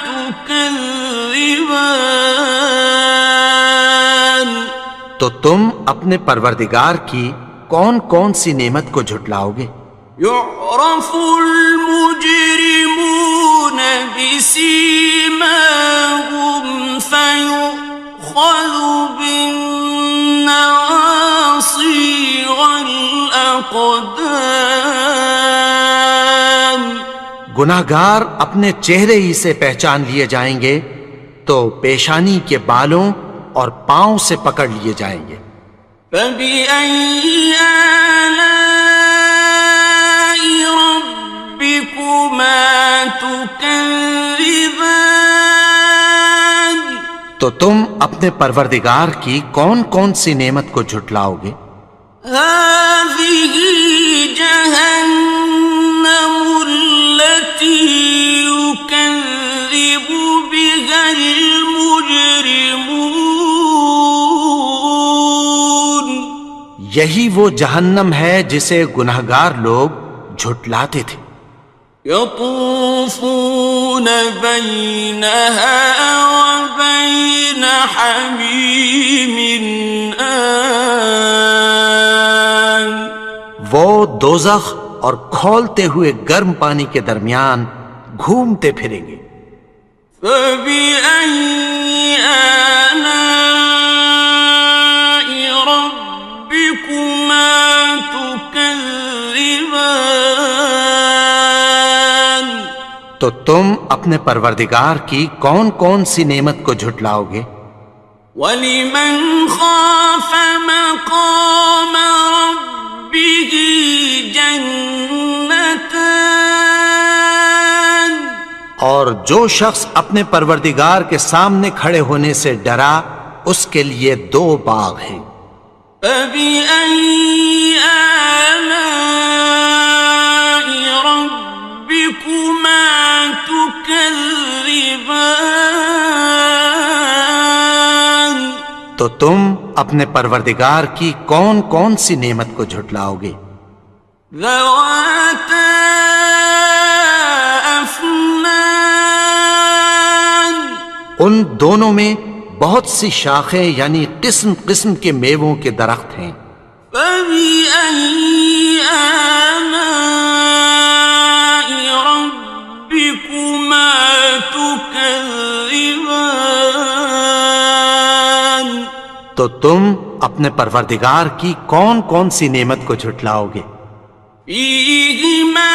تُكَذِّبَانِ. تو تم اپنے پروردگار کی کون کون سی نعمت کو جھٹلاؤ گے؟ يُعْرَفُ الْمُجْرِمُونَ بِسِيمَاهُمْ فَيُؤْخَذُ بِالنَّوَاصِي وَالْأَقْدَامِ. گناہگار اپنے چہرے ہی سے پہچان لیے جائیں گے تو پیشانی کے بالوں اور پاؤں سے پکڑ لیے جائیں گے. فَبِأَيِّ آلَاءِ رَبِّكُمَا تُكَذِّبَانِ. تو تم اپنے پروردگار کی کون کون سی نعمت کو جھٹلاؤ گے؟ هَٰذِهِ جَهَنَّمُ الَّتِي يُكَذِّبُ بِهَا الْمُجْرِمُونَ. یہی وہ جہنم ہے جسے گناہگار لوگ جھٹلاتے تھے. يَطُوفُونَ بَيْنَهَا وَبَيْنَ حَمِيمٍ آنٍ. وہ دوزخ اور کھولتے ہوئے گرم پانی کے درمیان گھومتے پھریں گے. فَبِأَيِّ آلَاءِ رَبِّكُمَا تُكَذِّبَانِ. تو تم اپنے پروردگار کی کون کون سی نعمت کو جھٹلاؤ گے؟ وَلِمَنْ خَافَ مَقَامَ رَبِّهِ جَنَّتَانِ. اور جو شخص اپنے پروردگار کے سامنے کھڑے ہونے سے ڈرا اس کے لیے 2 باغ ہیں. فبأي آلاء ربكما تكذبان؟ تو تم اپنے پروردگار کی کون کون سی نعمت کو جھٹلاؤ گے؟ ذواتا افنان، ان دونوں میں بہت سی شاخیں یعنی قسم قسم کے میووں کے درخت ہیں۔ فبأي آلاء ربكما تكذبان؟ تو تم اپنے پروردگار کی کون کون سی نعمت کو جھٹلاؤ گے؟ فيهما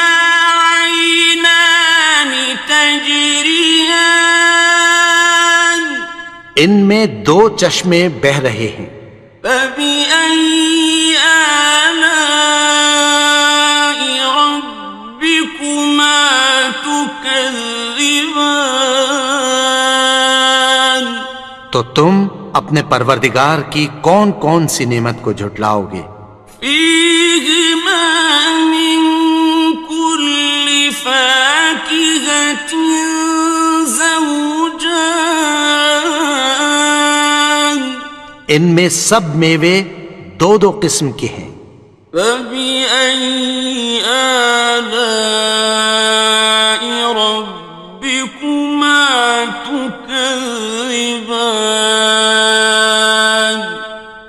عينان تجريان، ان میں دو چشمے بہہ رہے ہیں۔ فبأي آلاء ربكما تكذبان؟ تو تم اپنے پروردگار کی کون کون سی نعمت کو جھٹلاؤ گے؟ فيهما من كل فاكهة زوجان، ان میں سب میوے دو دو قسم کے ہیں۔ فبأي آلاء ربكما تكذبان؟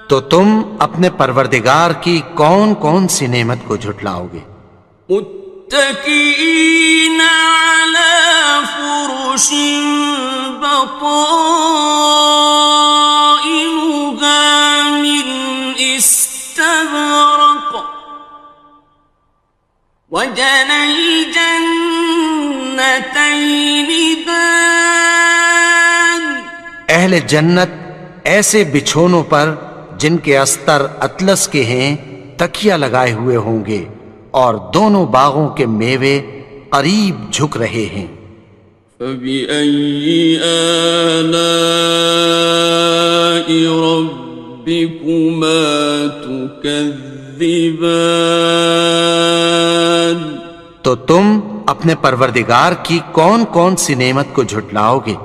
تو تم اپنے پروردگار کی کون کون سی نعمت کو جھٹلاؤ گے؟ متكئين على فرش بطائنها من استبرق، وجنى الجنتين دان، اہل جنت ایسے بچھونوں پر جن کے استر اطلس کے ہیں تکیہ لگائے ہوئے ہوں گے، اور دونوں باغوں کے میوے قریب جھک رہے ہیں۔ فبأي آلاء ربكما تكذبان؟ تو تم اپنے پروردگار کی کون کون سی نعمت کو جھٹلاؤ گے؟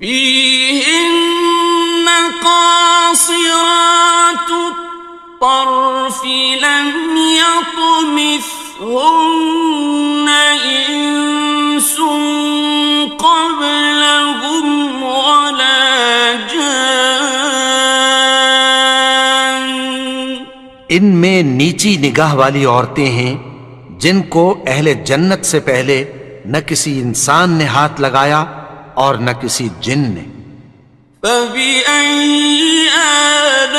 فيهن قاصرات الطرف لم يطمثهن إنس قبلهم ولا جان، ان میں نیچی نگاہ والی عورتیں ہیں جن کو اہل جنت سے پہلے نہ کسی انسان نے ہاتھ لگایا اور نہ کسی جن نے۔ فبأي آلاء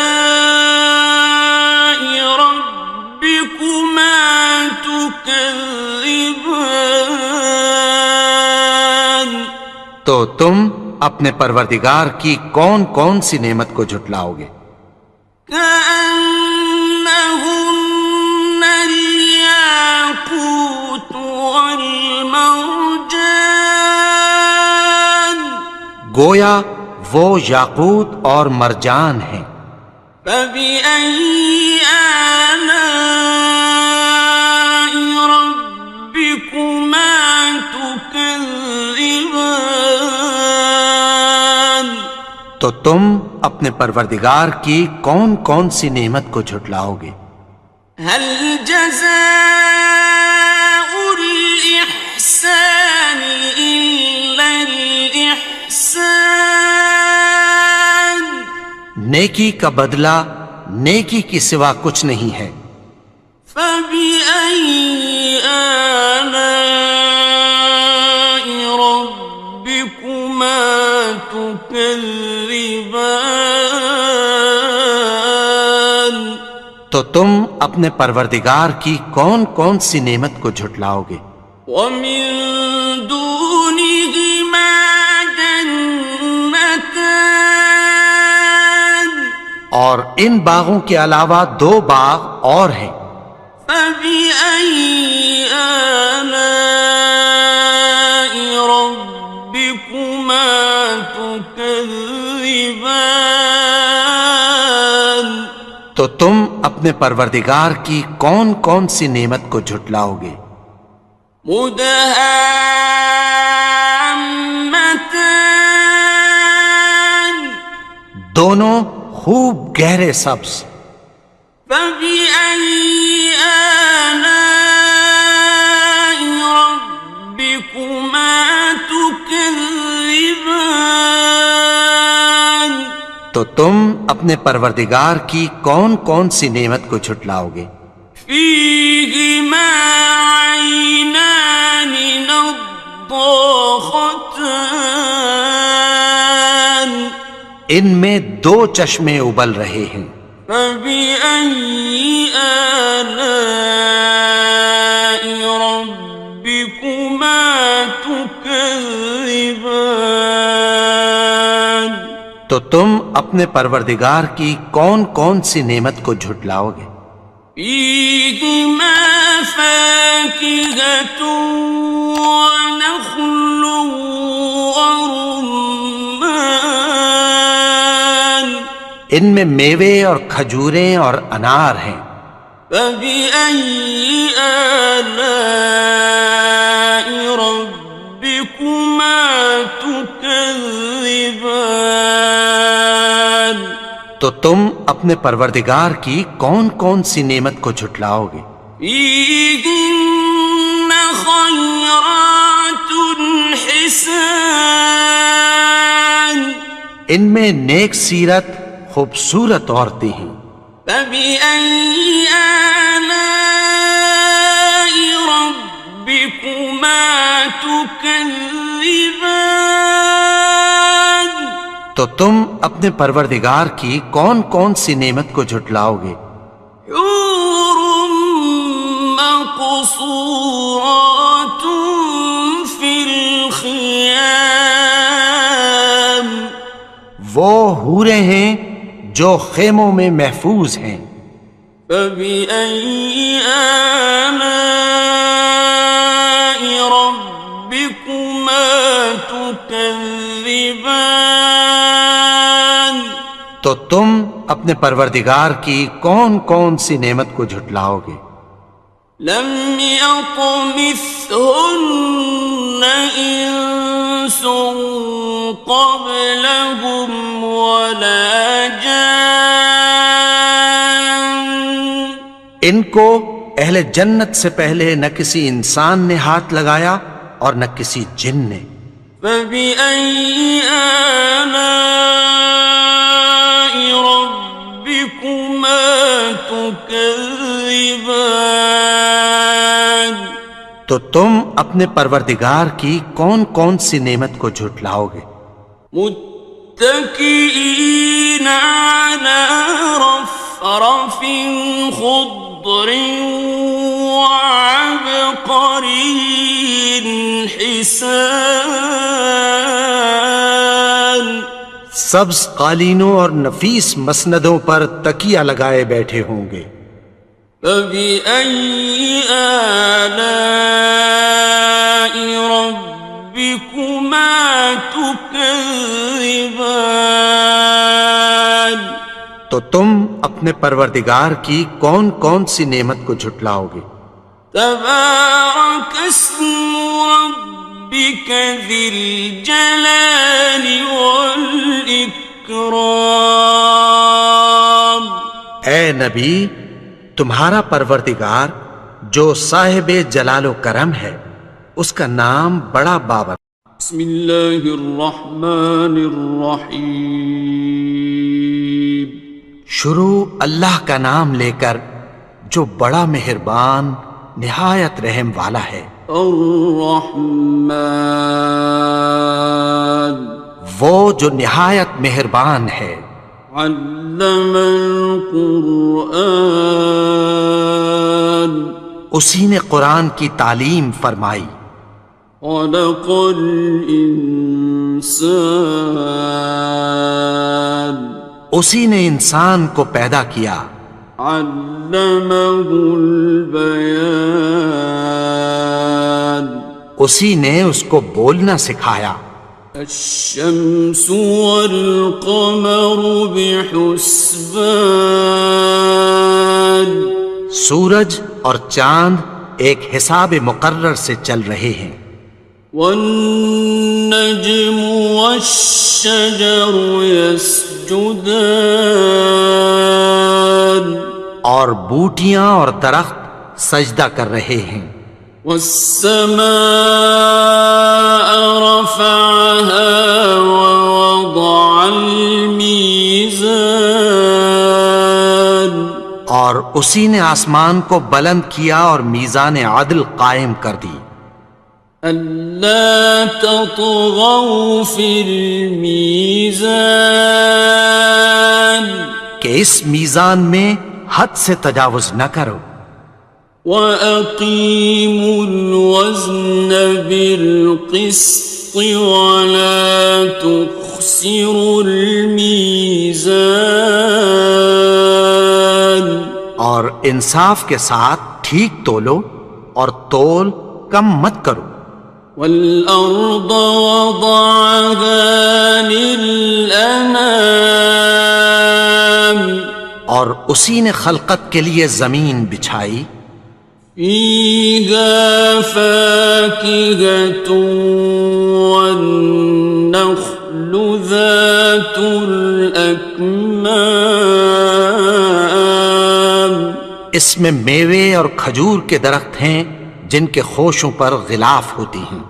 ربكما تكذبان؟ تو تم اپنے پروردگار کی کون کون سی نعمت کو جھٹلاؤ گے؟ كأنهن الياقوت والمرجان، گویا وہ یاقوت اور مرجان ہیں۔ فبأي آلاء ربكما تكذبان؟ تو تم اپنے پروردگار کی کون کون سی نعمت کو جھٹلاؤ گے؟ هل جزاء الإحسان إلا الإحسان؟ نیکی کا بدلہ نیکی کی سوا کچھ نہیں ہے۔ فبأي آلاء ربكما تكذبان؟ تو تم اپنے پروردگار کی کون کون سی نعمت کو جھٹلاؤ گے؟ ومن دونهما جنتان، اور ان باغوں کے علاوہ دو باغ اور ہیں۔ فبأي آلاء ربكما تكذبان؟ تو تم اپنے پروردگار کی کون کون سی نعمت کو جھٹلاؤ گے؟ مدہامتان دونوں خوب گہرے سبز. فبأي آلاء ربكما تكذبان تو تم اپنے پروردگار کی کون کون سی نعمت کو جھٹلاؤ گے؟ فيهما عينان نضاختان ان میں دو چشمے ابل رہے ہیں. فبأي آلاء ربكما تكذبان تو تم اپنے پروردگار کی کون کون سی نعمت کو جھٹلاؤ گے؟ فيهما فاكهة ونخل ورمان ان میں میوے اور کھجوریں اور انار ہیں. فبأي آلاء ربكما تكذبان تو تم اپنے پروردگار کی کون کون سی نعمت کو جھٹلاؤ گے؟ فيهن خيرات حسان ان میں نیک سیرت خوبصورت عورتیں ہیں. فبأي آلاء ربكما تكذبان تو تم اپنے پروردگار کی کون کون سی نعمت کو جھٹلاؤ گے؟ حور مقصورات في الخيام وہ حوریں ہیں جو خیموں میں محفوظ ہیں. فبأي آلاء ربكما تكذبان تو تم اپنے پروردگار کی کون کون سی نعمت کو جھٹلاؤ گے؟ لم يطمثهن إنس قبلهم ولا جان ان کو اہل جنت سے پہلے نہ کسی انسان نے ہاتھ لگایا اور نہ کسی جن نے. فبأي آلاء ربكما تكذبان تو تم اپنے پروردگار کی کون کون سی نعمت کو جھٹلاؤ گے؟ متكئين على رفرف خضر وعبقري حسان سبز قالینوں اور نفیس مسندوں پر تکیہ لگائے بیٹھے ہوں گے. فبأي آلاء ربكما تكذبان تو تم اپنے پروردگار کی کون کون سی نعمت کو جھٹلاؤ گے؟ تبارك اسم ربك ذي الجلال والإكرام اے نبی، تمہارا پروردگار جو صاحب جلال و کرم ہے اس کا نام بڑا بابر. بسم اللہ الرحمن الرحیم شروع اللہ کا نام لے کر جو بڑا مہربان نہایت رحم والا ہے. الرحمن وہ جو نہایت مہربان ہے. علم القرآن اسی نے قرآن کی تعلیم فرمائی. خلق الانسان اسی نے انسان کو پیدا کیا. علمہ البیان اسی نے اس کو بولنا سکھایا. الشمس والقمر بحسبان سورج اور چاند ایک حساب مقرر سے چل رہے ہیں. والنجم والشجر يسجدان اور بوٹیاں اور درخت سجدہ کر رہے ہیں. والسماء رفعها ووضع الميزان اور اسی نے آسمان کو بلند کیا اور میزان عدل قائم کر دی. ألا تطغوا في الميزان کہ اس میزان میں حد سے تجاوز نہ کرو. وَأَقِيمُوا الْوَزْنَ بِالْقِسْطِ وَلَا تُخْسِرُوا الْمِيزَانَ اور انصاف کے ساتھ ٹھیک تولو اور تول کم مت کرو. وَالْأَرْضَ وَضَعَهَا لِلْأَنَامِ اور اسی نے خلقت کے لیے زمین بچھائی. فِيهَا فَاكِهَةٌ وَالنَّخْلُ ذَاتُ الْأَكْمَامِ اس میں میوے اور کھجور کے درخت ہیں جن کے خوشوں پر غلاف ہوتی ہیں.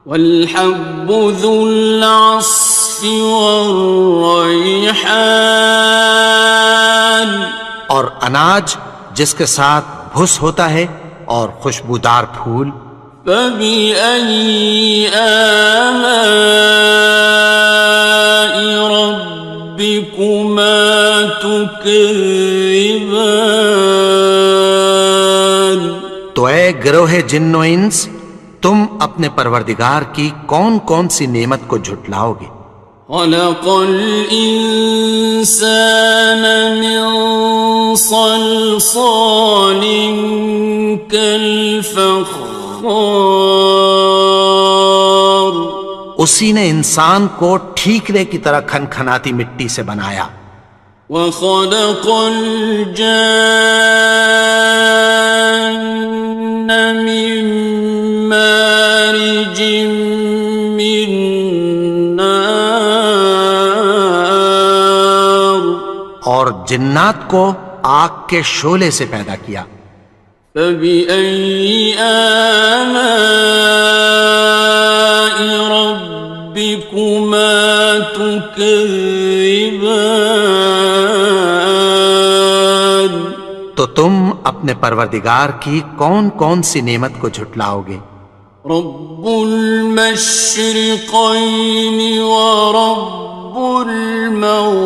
وَالْحَبُّ ذُو الْعَصْفِ وَالرَّيْحَانِ اور اناج جس کے ساتھ بھس ہوتا ہے اور خوشبودار پھول. فَبِأَيِّ آلَاءِ رَبِّكُمَا تُكَذِّبَانِ تو اے گروہ جن و انس تم اپنے پروردگار کی کون کون سی نعمت کو جھٹلاؤ گے. خَلَقَ الْإِنسَانَ مِنْ صَلْصَالٍ كَالْفَخَّارِ اسی نے انسان کو ٹھیکرے کی طرح کھنکھناتی مٹی سے بنایا. وَخَلَقَ الْجَانَّ مِن مَّارِجٍ مِّن نَّارٍ اور جنات کو آگ کے شعلے سے پیدا کیا. فَبِأَيِّ آلَاءِ رَبِّكُمَا تُكَذِّبَانِ تو تم اپنے پروردگار کی کون کون سی نعمت کو جھٹلاؤ گے. رب المشرقين ورب المغربين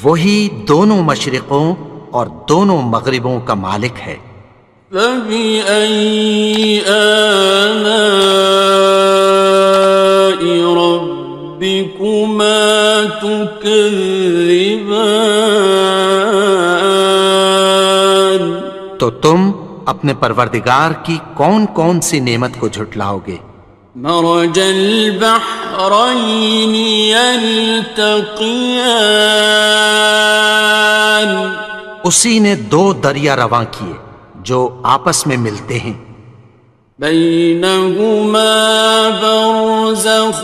وہی دونوں مشرقوں اور دونوں مغربوں کا مالک ہے. فبأي آلاء ربكما تكذبان تو تم اپنے پروردگار کی کون کون سی نعمت کو جھٹلاؤ گے. مرج البحرين يلتقيان اسی نے دو دریا رواں کیے جو آپس میں ملتے ہیں. بينهما برزخ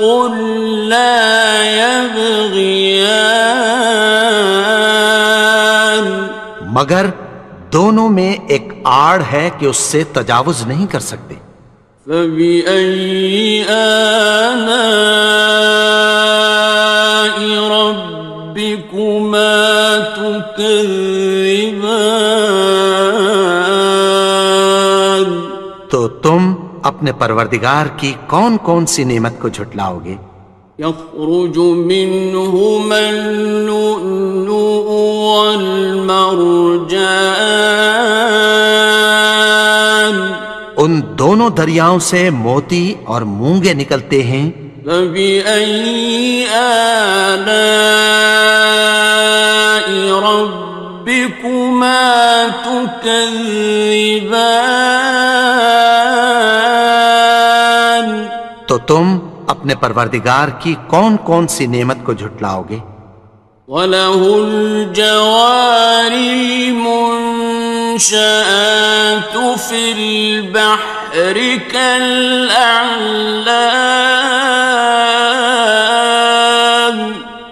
لا يبغيان مگر دونوں میں ایک آڑ ہے کہ اس سے تجاوز نہیں کر سکتے. فبأي آلاء ربكما تكذبان تو تم اپنے پروردگار کی کون کون سی نعمت کو جھٹلاؤ گے. يخرج منهما اللؤلؤ والمرجان ان دونوں دریاؤں سے موتی اور مونگے نکلتے ہیں. فبأي آلاء ربكما تكذبان تم اپنے پروردگار کی کون کون سی نعمت کو جھٹلاؤ گے؟ وَلَهُ الْجَوَارِ الْمُنشَآتُ فِي الْبَحْرِ كَالْأَعْلَامِ،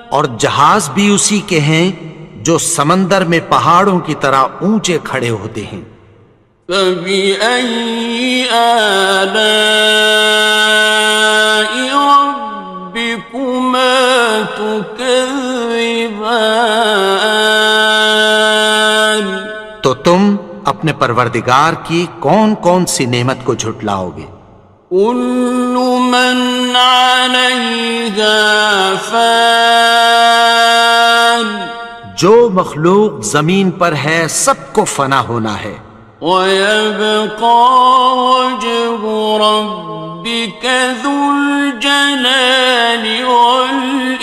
اور جہاز بھی اسی کے ہیں جو سمندر میں پہاڑوں کی طرح اونچے کھڑے ہوتے ہیں۔ فَبِأَيِّ آلَاءِ رَبِّكُمَا تُكَذِّبَانِ، تو تم اپنے پروردگار کی کون کون سی نعمت کو جھٹلاؤ گے؟ كُلُّ مَنْ عَلَيْهَا فَانٍ، جو مخلوق زمین پر ہے سب کو فنا ہونا ہے، وَيَبْقَى وَجْهُ رَبِّكَ ذُو الْجَلَالِ وَالْإِكْرَامِ،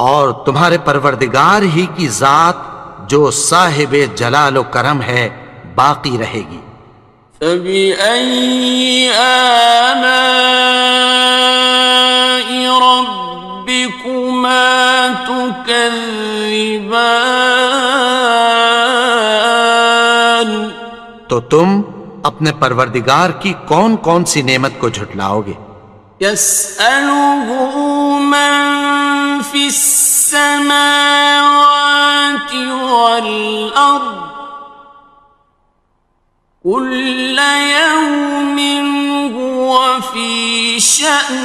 اور تمہارے پروردگار ہی کی ذات جو صاحب جلال و کرم ہے باقی رہے گی۔ فَبِأَيِّ آلَاءِ رَبِّكُمَا تُكَذِّبَانِ، تو تم اپنے پروردگار کی کون کون سی نعمت کو جھٹلاؤ گے؟ يَسْأَلُهُ مَن فِي السَّمَاوَاتِ وَالْأَرْضِ كُلَّ يَوْمٍ هُوَ فِي شَأْنٍ،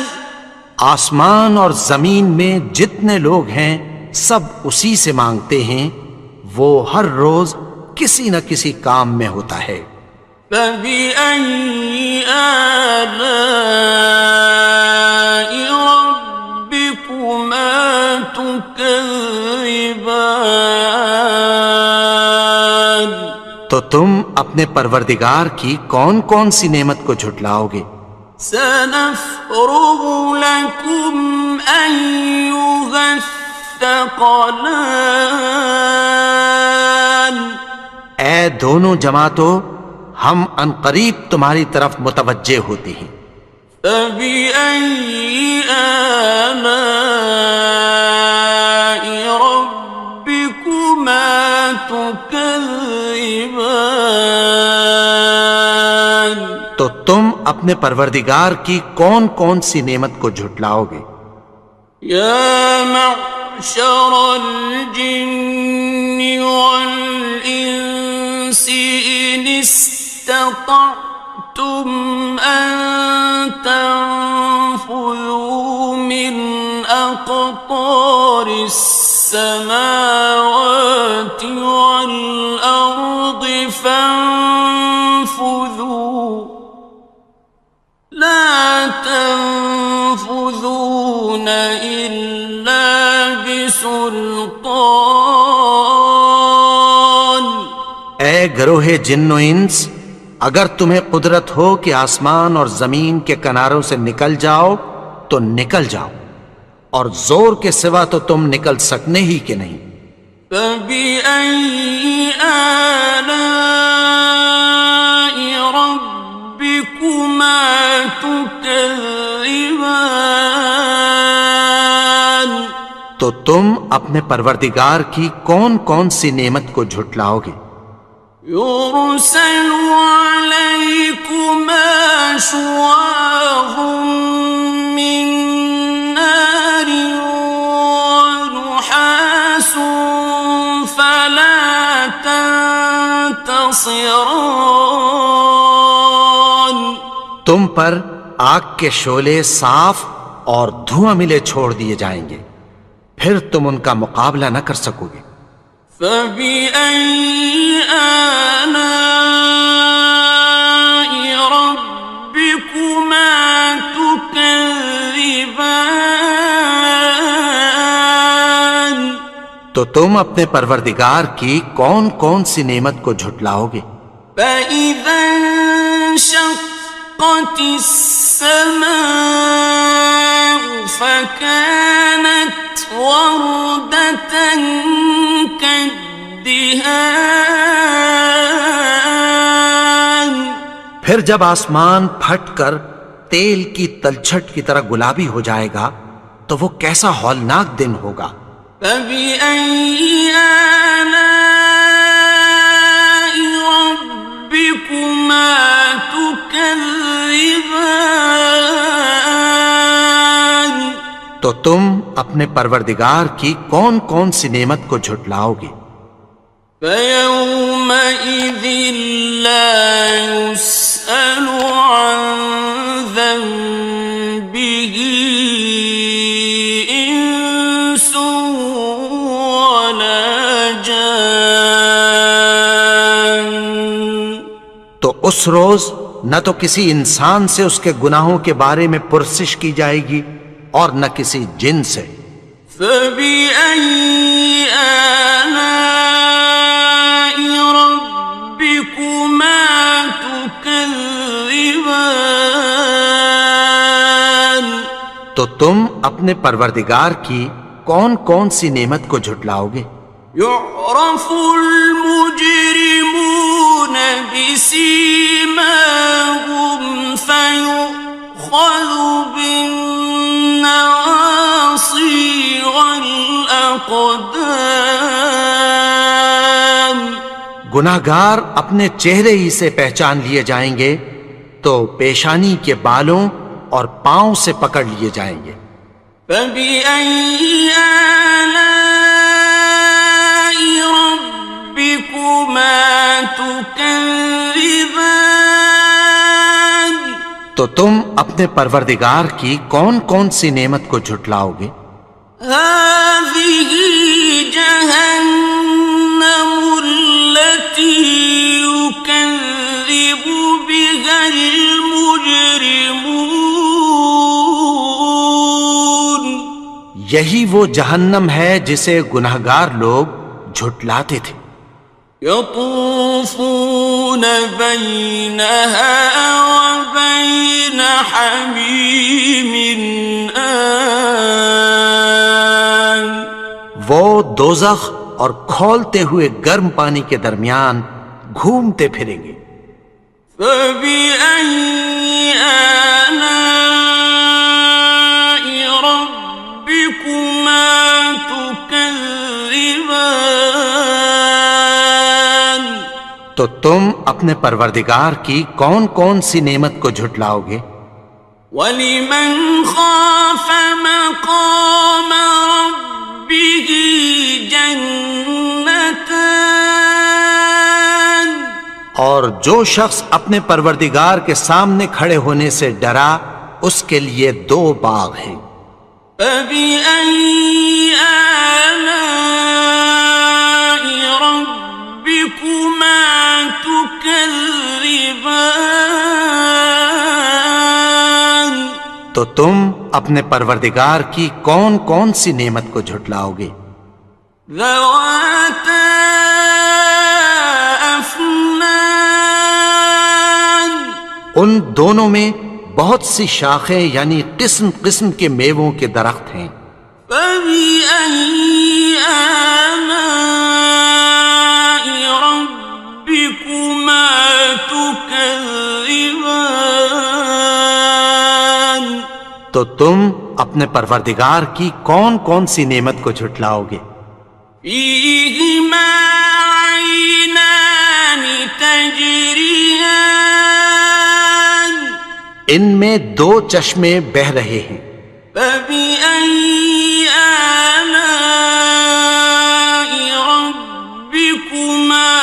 آسمان اور زمین میں جتنے لوگ ہیں سب اسی سے مانگتے ہیں، وہ ہر روز کسی نہ کسی کام میں ہوتا ہے۔ فَبِأَيِّ آلَاءِ رَبِّكُمَا تُكَذِّبَانِ، تو تم اپنے پروردگار کی کون کون سی نعمت کو جھٹلاؤ گے؟ سَنَفْرُغُ لَكُمْ أَيُّهَ الثَّقَلَانِ، اے دونوں جماعتوں، ہم عنقریب تمہاری طرف متوجہ ہوتے ہیں۔ فَبِأَيِّ آلَاءِ رَبِّكُمَا تُكَذِّبَانِ، تو تم اپنے پروردگار کی کون کون سی نعمت کو جھٹلاؤ گے؟ يَا مَعْشَرَ الْجِنِّ وَالْإِنسِ إِنِ اسْتَطَعْتُمْ أَن تَنفُذُوا مِنْ أَقْطَارِ السَّمَاوَاتِ وَالْأَرْضِ فَانفُذُوا لَا تَنفُذُونَ إِلَّا بِسُلْطَانٍ، اے گروہ جن و انس، اگر تمہیں قدرت ہو کہ آسمان اور زمین کے کناروں سے نکل جاؤ تو نکل جاؤ، اور زور کے سوا تو تم نکل سکنے ہی کہ نہیں۔ فَبِأَيِّ آلَاءِ رَبِّكُمَا تُكَذِّبَانِ، تو تم اپنے پروردگار کی کون کون سی نعمت کو جھٹلاؤ گے؟ يُرْسَلُ عَلَيْكُمَا شُوَاظٌ مِّن نَّارٍ وَنُحَاسٌ فَلَا تَنتَصِرَانِ، تم پر آگ کے شعلے صاف اور دھواں ملے چھوڑ دیے جائیں گے، پھر تم ان کا مقابلہ نہ کر سکو گے۔ فَبِأَيِّ آلَاءِ رَبِّكُمَا تُكَذِّبَانِ، تو تم اپنے پروردگار کی کون کون سی نعمت کو جھٹلاؤ گے؟ فَإِذَا انشَقَّتِ السَّمَاءُ فَكَانَتْ وَرْدَةً كَالدِّهَانِ، پھر جب آسمان پھٹ کر تیل کی تلچھٹ کی طرح گلابی ہو جائے گا تو وہ کیسا ہولناک دن ہوگا۔ فبأي آلاء ربكما تكذبان؟ تو تم اپنے پروردگار کی کون کون سی نعمت کو جھٹلاؤ گے؟ فيومئذ لا يسأل عن ذنبه إنس ولا جان۔ تو اس روز نہ تو کسی انسان سے اس کے گناہوں کے بارے میں پرسش کی جائے گی اور نہ کسی جن سے۔ فبأي آلاء ربكما تكذبان؟ تو تم اپنے پروردگار کی کون کون سی نعمت کو جھٹلاؤ گے؟ يعرف المجرمون بسيماهم فيؤخذ بالنواصي والأقدام۔ گناہگار اپنے چہرے ہی سے پہچان لیے جائیں گے تو پیشانی کے بالوں اور پاؤں سے پکڑ لیے جائیں گے۔ فبأي آلاء ربكما تكذبان؟ تو تم اپنے پروردگار کی کون کون سی نعمت کو جھٹلاؤ گے؟ هذه جهنم التي يكذب بها المجرمون۔ یہی وہ جہنم ہے جسے گناہگار لوگ جھٹلاتے تھے۔ يطوفون بينها وبين حميم آن۔ وہ دوزخ اور کھولتے ہوئے گرم پانی کے درمیان گھومتے پھریں گے۔ فبأي آلاء ربكما تكذبان؟ تو تم اپنے پروردگار کی کون کون سی نعمت کو جھٹلاؤ گے؟ وَلِمَنْ خَافَ مَقَامَ رَبِّهِ جَنَّتَانِ؟ اور جو شخص اپنے پروردگار کے سامنے کھڑے ہونے سے ڈرا اس کے لیے دو باغ ہیں۔ فَبِأَيِّ آلَاءِ رَبِّكُمَا تُكَذِّبَانِ؟ تو تم اپنے پروردگار کی کون کون سی نعمت کو جھٹلاؤ گے؟ ذَوَاتَا أَفْنَانٍ؟ ان دونوں میں بہت سی شاخیں یعنی قسم قسم کے میووں کے درخت ہیں۔ فَبِأَيِّ آلَاءِ رَبِّكُمَا تُكَذِّبَانِ؟ تو تم اپنے پروردگار کی کون کون سی نعمت کو جھٹلاؤ گے؟ فِيهِمَا عَيْنَانِ تَجْرِيَانِ؟ ان میں دو چشمے بہہ رہے ہیں۔ فَبِأَيِّ آلَاءِ رَبِّكُمَا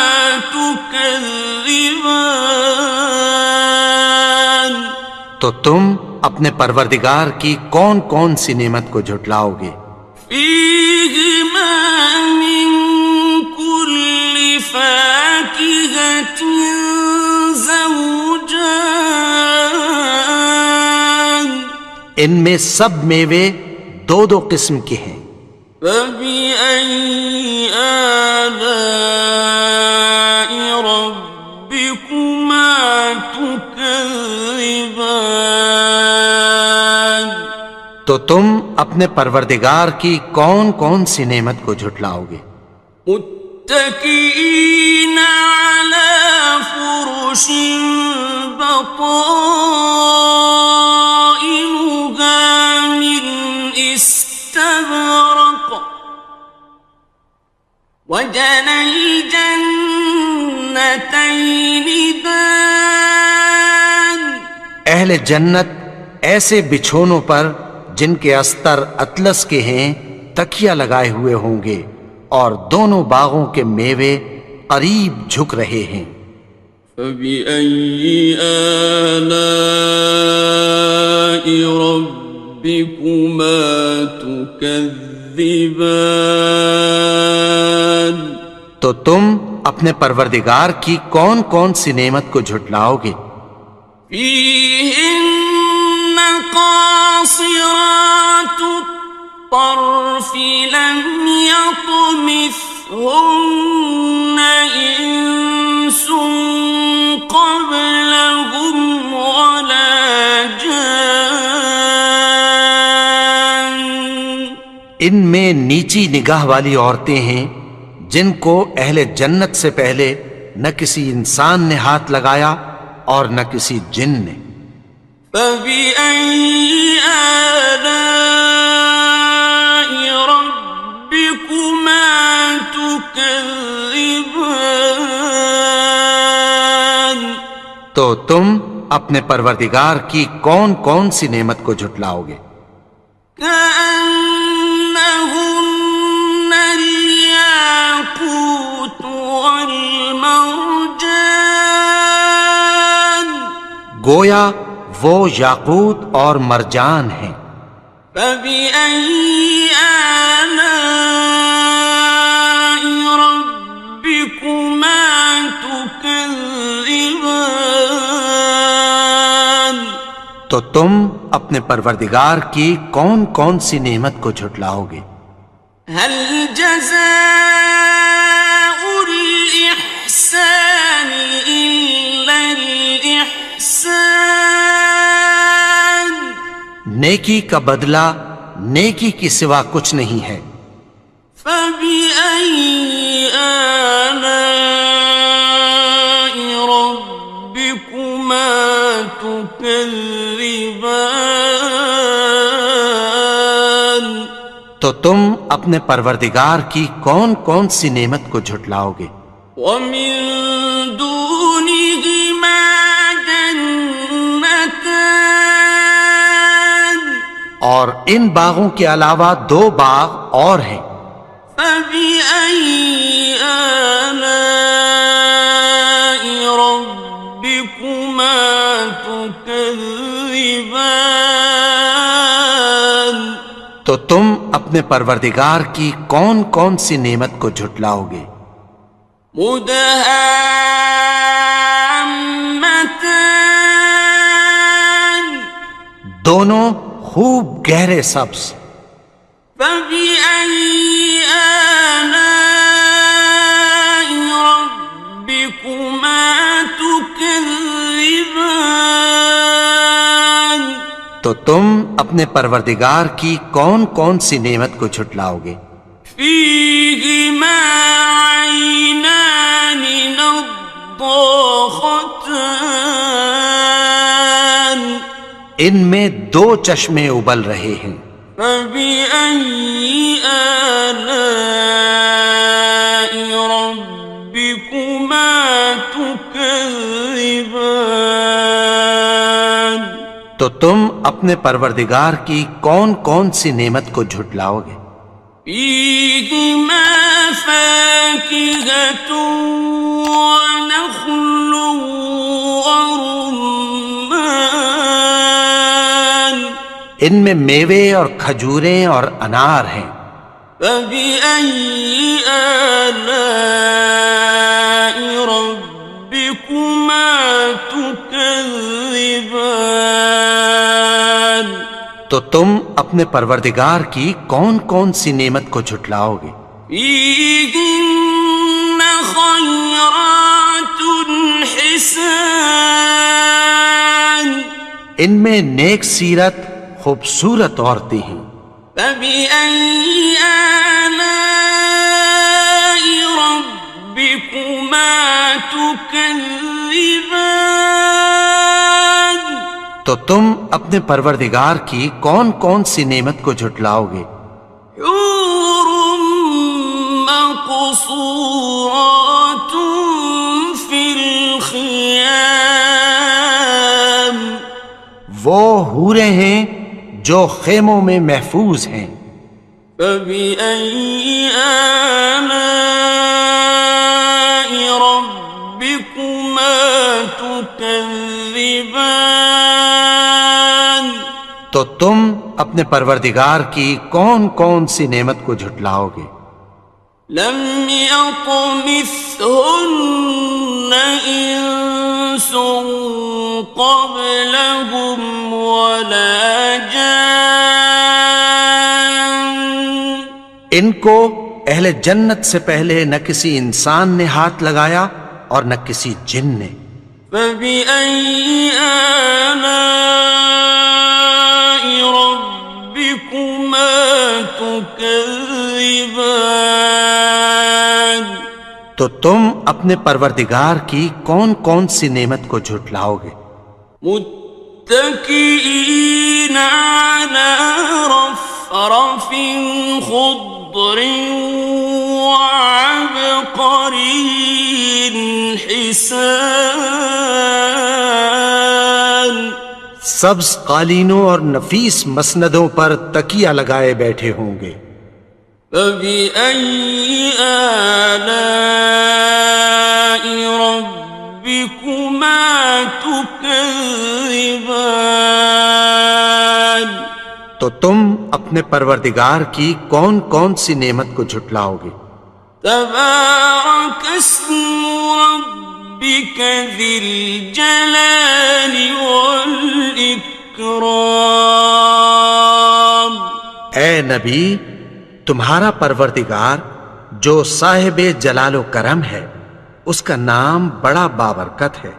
تُكَذِّبَانِ؟ تو تم اپنے پروردگار کی کون کون سی نعمت کو جھٹلاؤ گے؟ فِيهِمَا مِن كُلِّ فَاكِهَةٍ زَوْجَانِ؟ ان میں سب میوے دو دو قسم کے ہیں۔ فَبِأَيِّ آلَاءِ رَبِّكُمَا تُكَذِّبَانِ؟ تو تم اپنے پروردگار کی کون کون سی نعمت کو جھٹلاؤ گے؟ متكئين على فرش وجنى الجنتين دان اہل جنت ایسے بچھونوں پر جن کے استر اطلس کے ہیں تکیہ لگائے ہوئے ہوں گے، اور دونوں باغوں کے میوے قریب جھک رہے ہیں۔ فبأي آلاء ربكما تكذبان تو تم اپنے پروردگار کی کون کون سی نعمت کو جھٹلاؤ گے؟ فيهن قاصرات الطرف لم يطمثهن إنس قبلهم ولا جان ان میں نیچی نگاہ والی عورتیں ہیں جن کو اہل جنت سے پہلے نہ کسی انسان نے ہاتھ لگایا اور نہ کسی جن نے۔ فبأي آلاء ربكما تكذبان تو تم اپنے پروردگار کی کون کون سی نعمت کو جھٹلاؤ گے؟ كأنهن الياقوت والمرجان گویا وہ یاقوت اور مرجان ہیں۔ فبأي آلاء ربكما تكذبان تو تم اپنے پروردگار کی کون کون سی نعمت کو جھٹلاؤ گے؟ هل جزاء الإحسان إلا الإحسان نیکی کا بدلہ نیکی کی سوا کچھ نہیں ہے۔ فبأي آلاء ربكما تكذبان تو تم اپنے پروردگار کی کون کون سی نعمت کو جھٹلاؤ گے؟ ومن دونهما جنتان اور ان باغوں کے علاوہ دو باغ اور ہیں۔ فبأي آلاء ربكما تكذبان تو تم اپنے پروردگار کی کون کون سی نعمت کو جھٹلاؤ گے؟ مدهامتان دونوں خوب گہرے سبز۔ فبأي آلاء ربكما تكذبان تو تم اپنے پروردگار کی کون کون سی نعمت کو جھٹلاؤ گے؟ فيهما عينان نضاختان ان میں دو چشمے ابل رہے ہیں۔ فبأي آلاء ربكما تكذبان تو تم اپنے پروردگار کی کون کون سی نعمت کو جھٹلاؤ گے؟ فيهما فاكهة ونخل ورمان ان میں میوے اور کھجوریں اور انار ہیں۔ فبأي آلاء ربكما تكذبان تو تم اپنے پروردگار کی کون کون سی نعمت کو جھٹلاؤ گے؟ فيهن خيرات حسان ان میں نیک سیرت خوبصورت عورتیں ہیں۔ فبأي آلاء ربكما تكذبان تو تم اپنے پروردگار کی کون کون سی نعمت کو جھٹلاؤ گے؟ حور مقصورات مقصورات في الخيام وہ حوریں ہیں جو خیموں میں محفوظ ہیں. فبأي آلاء ربكما تكذبان تو تم اپنے پروردگار کی کون کون سی نعمت کو جھٹلاؤ گے؟ لم يطمثهن إنس قبلهم ولا جان ان کو اہل جنت سے پہلے نہ کسی انسان نے ہاتھ لگایا اور نہ کسی جن نے. فبأي آلاء ربكما تكذبان تو تم اپنے پروردگار کی کون کون سی نعمت کو جھٹلاؤ گے؟ متكئين على رفرف خضر وعبقري حسان سبز قالینوں اور نفیس مسندوں پر تکیہ لگائے بیٹھے ہوں گے. فبأي آلاء ربكما تكذبان تو تم اپنے پروردگار کی کون کون سی نعمت کو جھٹلاؤ گے؟ تبارك اسم ربك ذي الجلال والإكرام اے نبی، تمہارا پروردگار جو صاحب جلال و کرم ہے، اس کا نام بڑا بابرکت ہے.